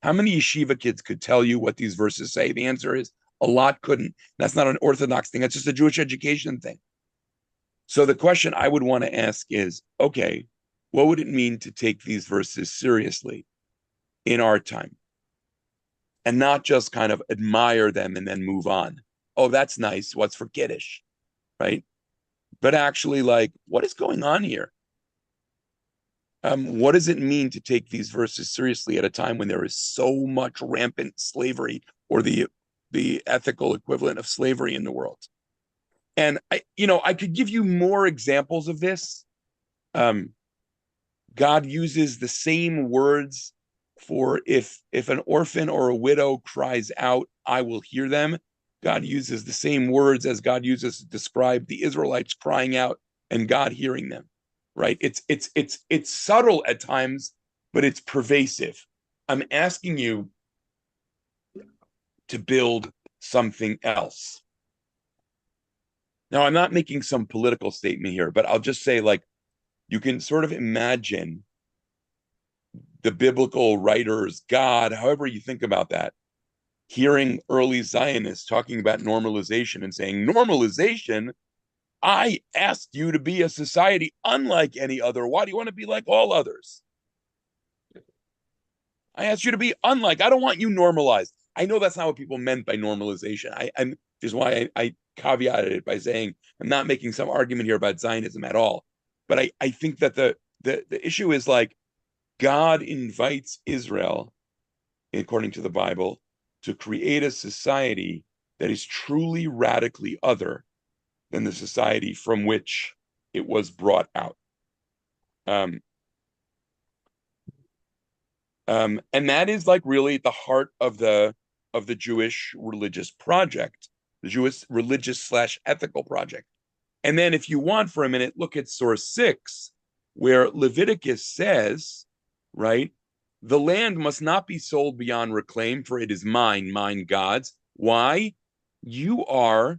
How many yeshiva kids could tell you what these verses say? The answer is a lot couldn't. That's not an Orthodox thing. That's just a Jewish education thing. So the question I would want to ask is, okay, what would it mean to take these verses seriously in our time? And not just kind of admire them and then move on. Oh, that's nice. What's for Kiddush, right? But actually, like, what is going on here? What does it mean to take these verses seriously at a time when there is so much rampant slavery, or the ethical equivalent of slavery in the world? And I could give you more examples of this. God uses the same words for if an orphan or a widow cries out, I will hear them. God uses the same words as God uses to describe the Israelites crying out and God hearing them. Right? It's subtle at times, but it's pervasive. I'm asking you to build something else. Now, I'm not making some political statement here, but I'll just say, like, you can sort of imagine the biblical writers, God, however you think about that, hearing early Zionists talking about normalization and saying, normalization? I asked you to be a society unlike any other. Why do you want to be like all others? I asked you to be unlike. I don't want you normalized. I know that's not what people meant by normalization. I'm is why I caveated it by saying I'm not making some argument here about Zionism at all. But I think that the issue is like God invites Israel, according to the Bible, to create a society that is truly radically other than the society from which it was brought out. And that is like really at the heart of the Jewish religious project, the Jewish religious / ethical project. And then if you want for a minute, look at source 6, where Leviticus says, right, the land must not be sold beyond reclaim, for it is mine, mine God's. Why? You are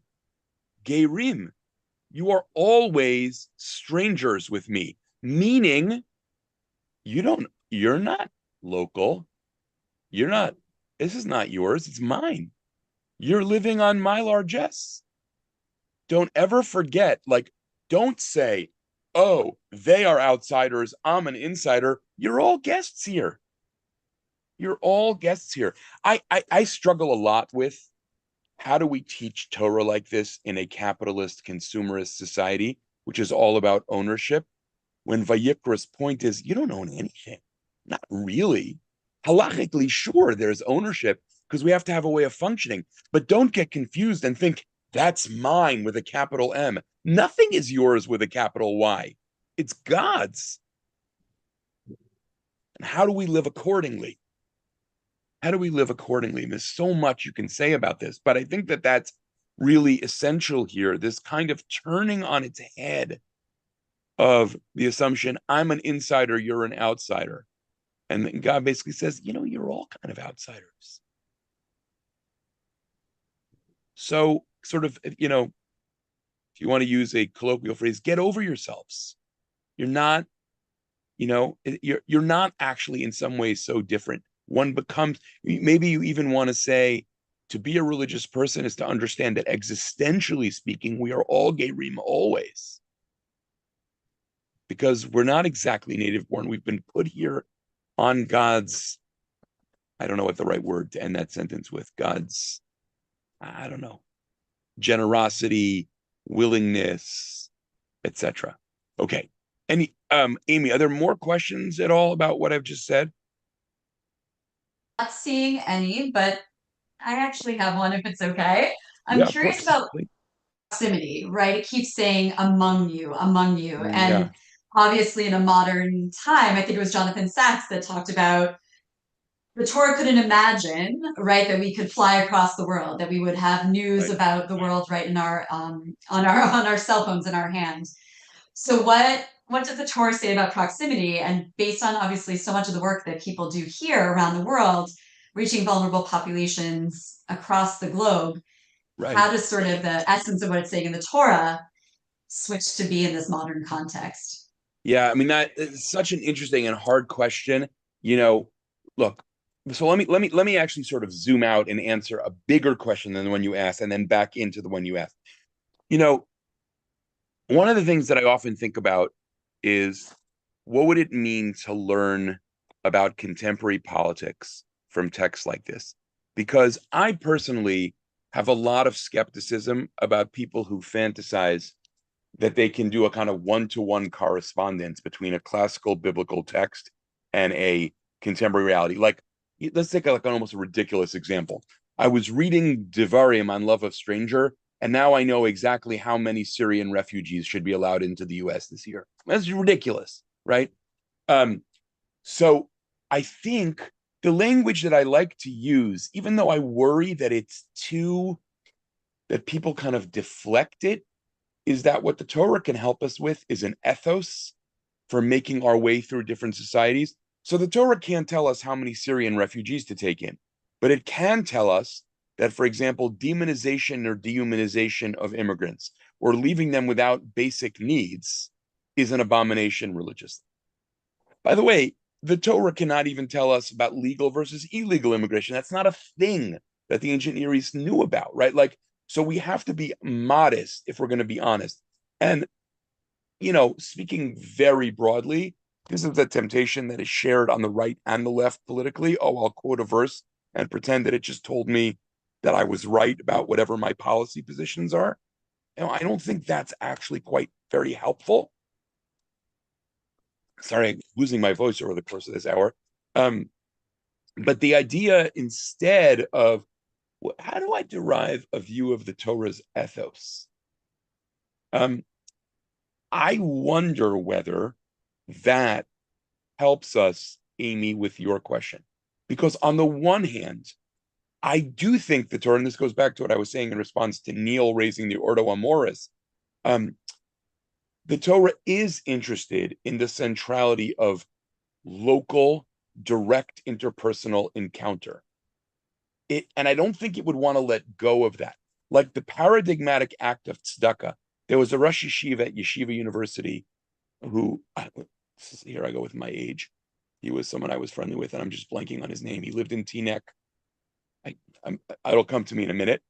gerim. You are always strangers with me, meaning you're not local. This is not yours, it's mine. You're living on my largesse. Don't ever forget, like, don't say, oh, they are outsiders, I'm an insider. You're all guests here. You're all guests here. I struggle a lot with how do we teach Torah like this in a capitalist, consumerist society, which is all about ownership, when Vayikra's point is, you don't own anything. Not really. Halachically, sure, there's ownership because we have to have a way of functioning. But don't get confused and think, that's mine with a capital M. Nothing is yours with a capital Y. It's God's. And how do we live accordingly? How do we live accordingly? And there's so much you can say about this, but I think that that's really essential here, this kind of turning on its head of the assumption, I'm an insider, you're an outsider. And God basically says, you're all kind of outsiders. So sort of, if you want to use a colloquial phrase, get over yourselves. You're not, you're not actually in some ways so different. One becomes, maybe you even want to say, to be a religious person is to understand that existentially speaking, we are all gerim always. Because we're not exactly native born. We've been put here on God's, I don't know what the right word to end that sentence with, God's, I don't know, generosity, willingness, etc. Okay. Any, Amy, are there more questions at all about what I've just said? Not seeing any, but I actually have one if it's okay. I'm curious about proximity, right? It keeps saying among you. And obviously in a modern time, I think it was Jonathan Sachs that talked about the Torah couldn't imagine, right, that we could fly across the world, that we would have news about the world right in our on our cell phones in our hands. So what does the Torah say about proximity? And based on obviously so much of the work that people do here around the world, reaching vulnerable populations across the globe, how does sort of the essence of what it's saying in the Torah switch to be in this modern context? Yeah, I mean, that is such an interesting and hard question. Look, so let me actually sort of zoom out and answer a bigger question than the one you asked, and then back into the one you asked. One of the things that I often think about is, what would it mean to learn about contemporary politics from texts like this? Because I personally have a lot of skepticism about people who fantasize that they can do a kind of one-to-one correspondence between a classical biblical text and a contemporary reality. Like, let's take like an almost ridiculous example. I was reading Devarim on Love of Stranger, and now I know exactly how many Syrian refugees should be allowed into the US this year. That's ridiculous, right? So I think the language that I like to use, even though I worry that that people kind of deflect it, is that what the Torah can help us with is an ethos for making our way through different societies. So the Torah can't tell us how many Syrian refugees to take in, but it can tell us that, for example, demonization or dehumanization of immigrants or leaving them without basic needs is an abomination religiously. By the way, the Torah cannot even tell us about legal versus illegal immigration. That's not a thing that the ancient Near East knew about, right? So we have to be modest if we're going to be honest. And, speaking very broadly, this is a temptation that is shared on the right and the left politically. Oh, I'll quote a verse and pretend that it just told me that I was right about whatever my policy positions are. I don't think that's actually quite very helpful. Sorry, I'm losing my voice over the course of this hour. But the idea instead of how do I derive a view of the Torah's ethos? I wonder whether that helps us, Amy, with your question. Because on the one hand, I do think the Torah, and this goes back to what I was saying in response to Neil raising the Ordo Amoris, the Torah is interested in the centrality of local, direct interpersonal encounter. And I don't think it would want to let go of that. Like the paradigmatic act of tzedakah. There was a Rosh Yeshiva at Yeshiva University who, here I go with my age. He was someone I was friendly with, and I'm just blanking on his name. He lived in Teaneck. It'll come to me in a minute.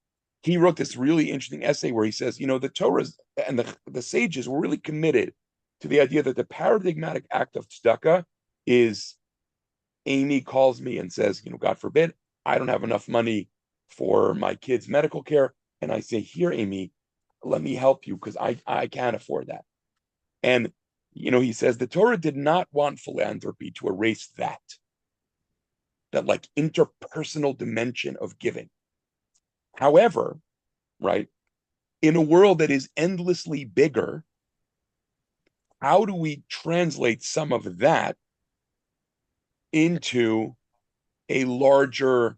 He wrote this really interesting essay where he says, the Torah and the sages were really committed to the idea that the paradigmatic act of tzedakah is Amy calls me and says, God forbid, I don't have enough money for my kids' medical care. And I say, here, Amy, let me help you because I can't afford that. And, he says the Torah did not want philanthropy to erase that like interpersonal dimension of giving. However, right, in a world that is endlessly bigger, how do we translate some of that into a larger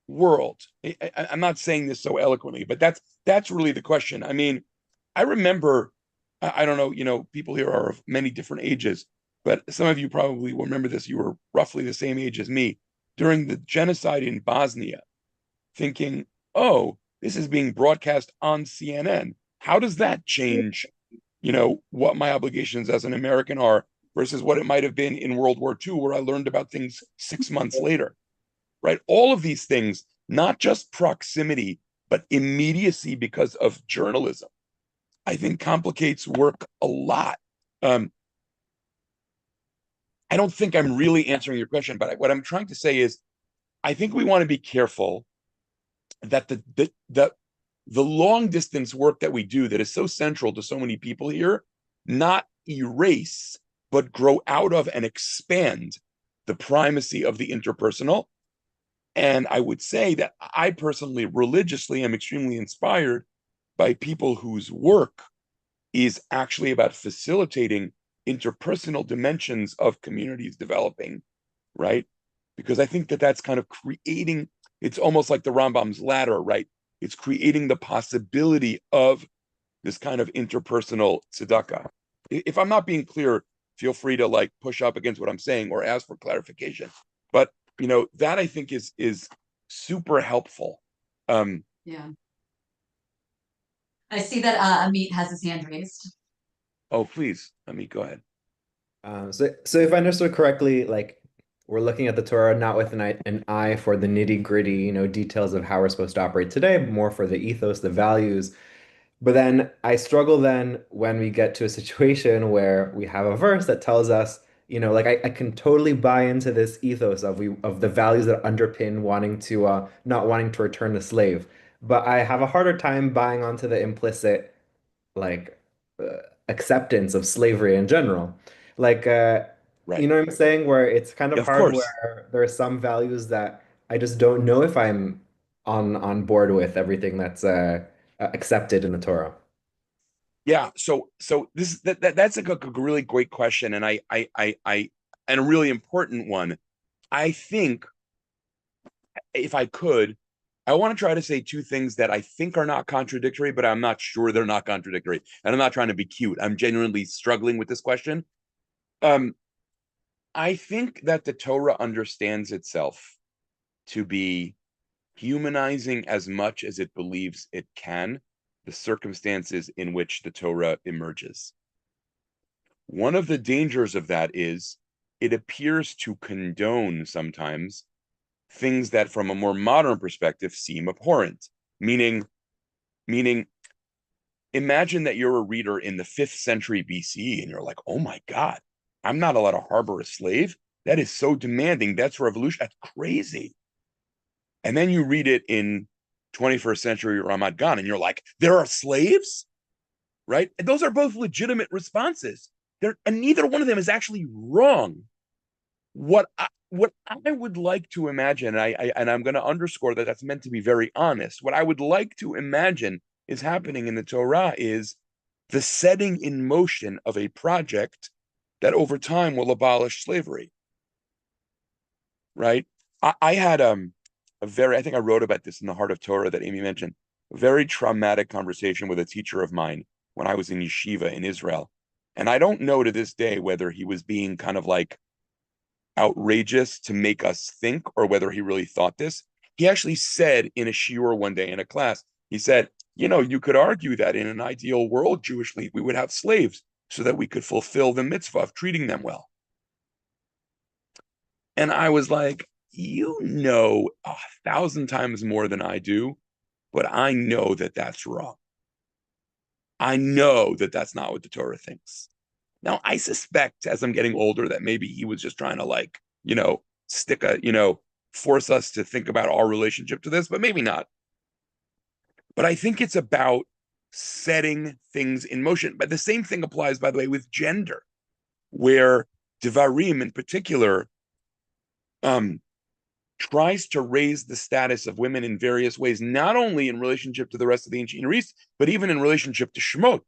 world? I'm not saying this so eloquently, but that's really the question. I mean, I remember, I don't know, people here are of many different ages, but some of you probably will remember this. You were roughly the same age as me during the genocide in Bosnia, thinking, oh, this is being broadcast on CNN. How does that change, what my obligations as an American are versus what it might have been in World War II, where I learned about things 6 months later, right? All of these things, not just proximity, but immediacy because of journalism, I think complicates work a lot. I don't think I'm really answering your question, but what I'm trying to say is, I think we want to be careful that the long distance work that we do that is so central to so many people here, not erase, but grow out of and expand the primacy of the interpersonal. And I would say that I personally, religiously, am extremely inspired by people whose work is actually about facilitating interpersonal dimensions of communities developing, right? Because I think that that's kind of creating, it's almost like the Rambam's ladder, right? It's creating the possibility of this kind of interpersonal tzedakah. If I'm not being clear, feel free to push up against what I'm saying or ask for clarification. But that I think is super helpful. Yeah. I see that Amit has his hand raised. Oh, please, Amit, go ahead. So if I understood correctly, we're looking at the Torah not with an eye for the nitty-gritty, details of how we're supposed to operate today, but more for the ethos, the values. But then I struggle then when we get to a situation where we have a verse that tells us, I can totally buy into this ethos of the values that underpin wanting to not wanting to return the slave. But I have a harder time buying onto the implicit like acceptance of slavery in general. Like Right. you know what I'm saying? Where it's kind of Of hard course. where there are some values that I just don't know if I'm on board with everything that's accepted in the Torah. Yeah. So that's a really great question, and I and a really important one. I think if I could, I want to try to say two things that I think are not contradictory, but I'm not sure they're not contradictory. And I'm not trying to be cute. I'm genuinely struggling with this question. I think that the Torah understands itself to be humanizing as much as it believes it can the circumstances in which the Torah emerges. One of the dangers of that is it appears to condone sometimes things that from a more modern perspective seem abhorrent, meaning imagine that you're a reader in the 5th century BC and you're like, oh my God, I'm not allowed to harbor a slave. That is so demanding. That's revolution. That's crazy. And then you read it in 21st century Ramat Gan and you're like, there are slaves, right? And those are both legitimate responses. And neither one of them is actually wrong. What I would like to imagine, and I'm going to underscore that that's meant to be very honest. What I would like to imagine is happening in the Torah is the setting in motion of a project that over time will abolish slavery. Right? I had I think I wrote about this in the Heart of Torah that Amy mentioned, a very traumatic conversation with a teacher of mine when I was in yeshiva in Israel. And I don't know to this day whether he was being kind of like outrageous to make us think or whether he really thought this. He actually said in a shiur one day in a class, he said, you could argue that in an ideal world, Jewishly, we would have slaves so that we could fulfill the mitzvah of treating them well. And I was like, 1,000 times more than I do, but I know that that's wrong. I know that that's not what the Torah thinks. Now, I suspect as I'm getting older that maybe he was just trying to force us to think about our relationship to this, but maybe not. But I think it's about setting things in motion. But the same thing applies, by the way, with gender, where Devarim in particular tries to raise the status of women in various ways, not only in relationship to the rest of the ancient Near East, but even in relationship to Shemot,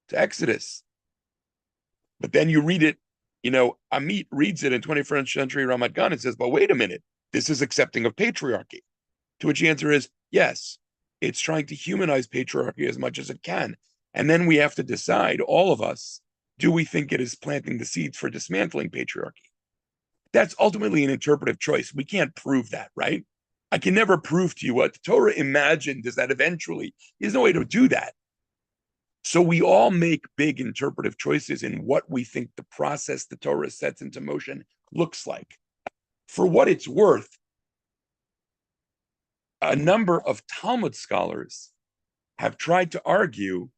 to Exodus. But then you read it, Amit reads it in 21st century Ramat Gan and says, but wait a minute, this is accepting of patriarchy. To which the answer is, yes, it's trying to humanize patriarchy as much as it can. And then we have to decide, all of us, do we think it is planting the seeds for dismantling patriarchy? That's ultimately an interpretive choice. We can't prove that, right? I can never prove to you what the Torah imagined is that eventually. There's no way to do that. So we all make big interpretive choices in what we think the process the Torah sets into motion looks like. For what it's worth, a number of Talmud scholars have tried to argue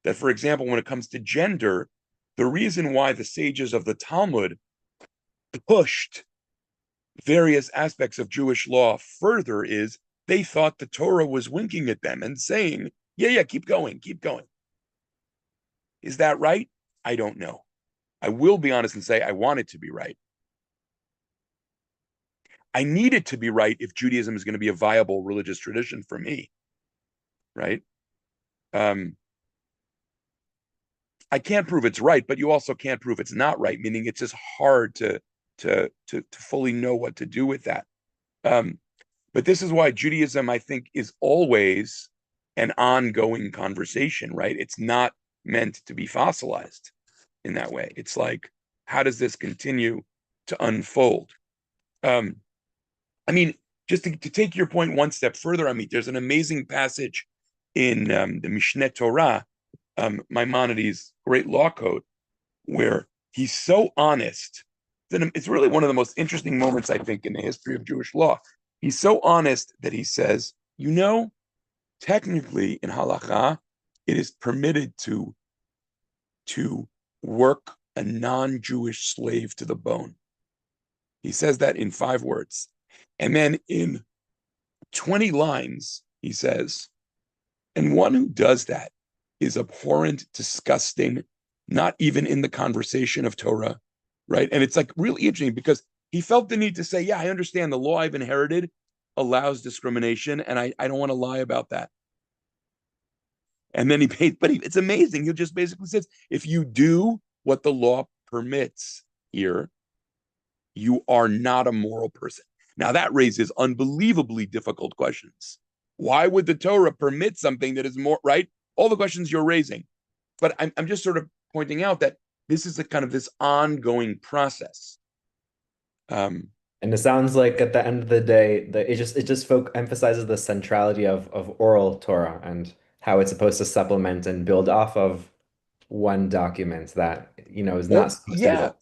that, for example, when it comes to gender, the reason why the sages of the Talmud pushed various aspects of Jewish law further is they thought the Torah was winking at them and saying, yeah, keep going, keep going. Is that right? I don't know. I will be honest and say I want it to be right. I need it to be right if Judaism is going to be a viable religious tradition for me, right? I can't prove it's right, but you also can't prove it's not right, meaning it's just hard to fully know what to do with that. But this is why Judaism, I think, is always an ongoing conversation, right? It's not meant to be fossilized in that way. It's like, how does this continue to unfold? Just to take your point one step further, there's an amazing passage in the Mishneh Torah, Maimonides' great law code, where he's so honest that it's really one of the most interesting moments, I think, in the history of Jewish law. He's so honest that he says, technically in halakha, it is permitted to work a non-Jewish slave to the bone. He says that in 5 words. And then in 20 lines, he says, and one who does that is abhorrent, disgusting, not even in the conversation of Torah, right? And it's like really interesting because he felt the need to say, yeah, I understand the law I've inherited allows discrimination, and I don't want to lie about that. And then it's amazing. He just basically says, if you do what the law permits here, you are not a moral person. Now that raises unbelievably difficult questions. Why would the Torah permit something that is more, right? All the questions you're raising. But I'm just sort of pointing out that this is a kind of this ongoing process. And it sounds like at the end of the day, it just emphasizes the centrality of oral Torah and how it's supposed to supplement and build off of one document that, is not supposed to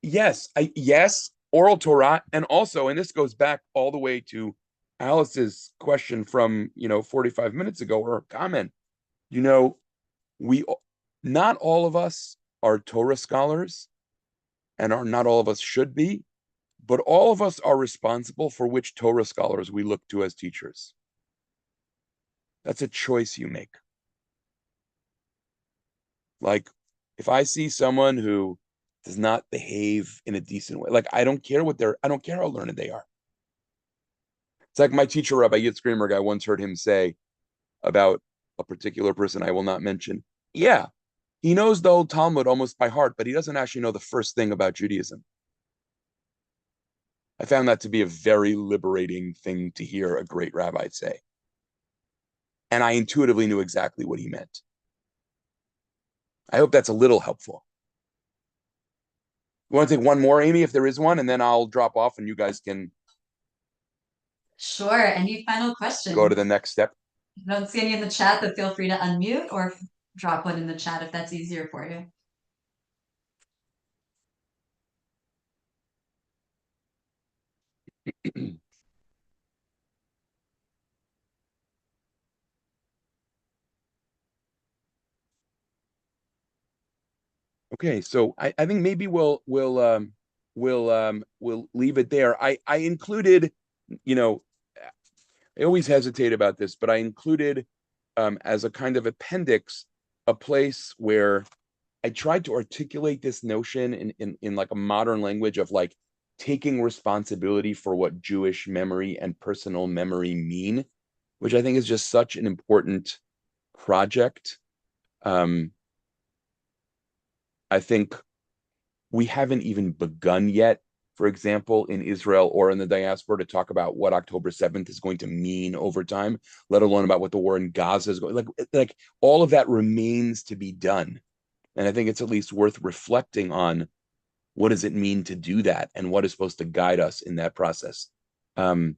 be. Yes, oral Torah, and also, and this goes back all the way to Alice's question from 45 minutes ago, or her comment. not all of us are Torah scholars, and not all of us should be, but all of us are responsible for which Torah scholars we look to as teachers. That's a choice you make. Like, if I see someone who does not behave in a decent way, like I don't care how learned they are. It's like my teacher, Rabbi Yitzchak, I once heard him say about a particular person I will not mention. Yeah, he knows the whole Talmud almost by heart, but he doesn't actually know the first thing about Judaism. I found that to be a very liberating thing to hear a great rabbi say. And I intuitively knew exactly what he meant. I hope that's a little helpful. You want to take one more, Amy, if there is one, and then I'll drop off and you guys can Sure. Any final questions? go to the next step. If you don't see any in the chat, but feel free to unmute or drop one in the chat if that's easier for you. Okay, so I think maybe we'll leave it there. I included, I always hesitate about this, but I included as a kind of appendix a place where I tried to articulate this notion in like a modern language of like taking responsibility for what Jewish memory and personal memory mean, which I think is just such an important project. I think we haven't even begun yet, for example, in Israel or in the diaspora, to talk about what October 7th is going to mean over time, let alone about what the war in Gaza is going, like all of that remains to be done. And I think it's at least worth reflecting on what does it mean to do that and what is supposed to guide us in that process. So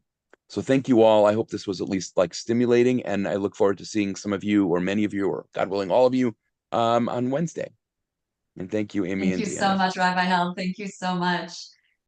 thank you all. I hope this was at least like stimulating, and I look forward to seeing some of you, or many of you, or God willing, all of you on Wednesday. And thank you, Amy Thank and you Deanna. so much, Rabbi Held. Thank you so much.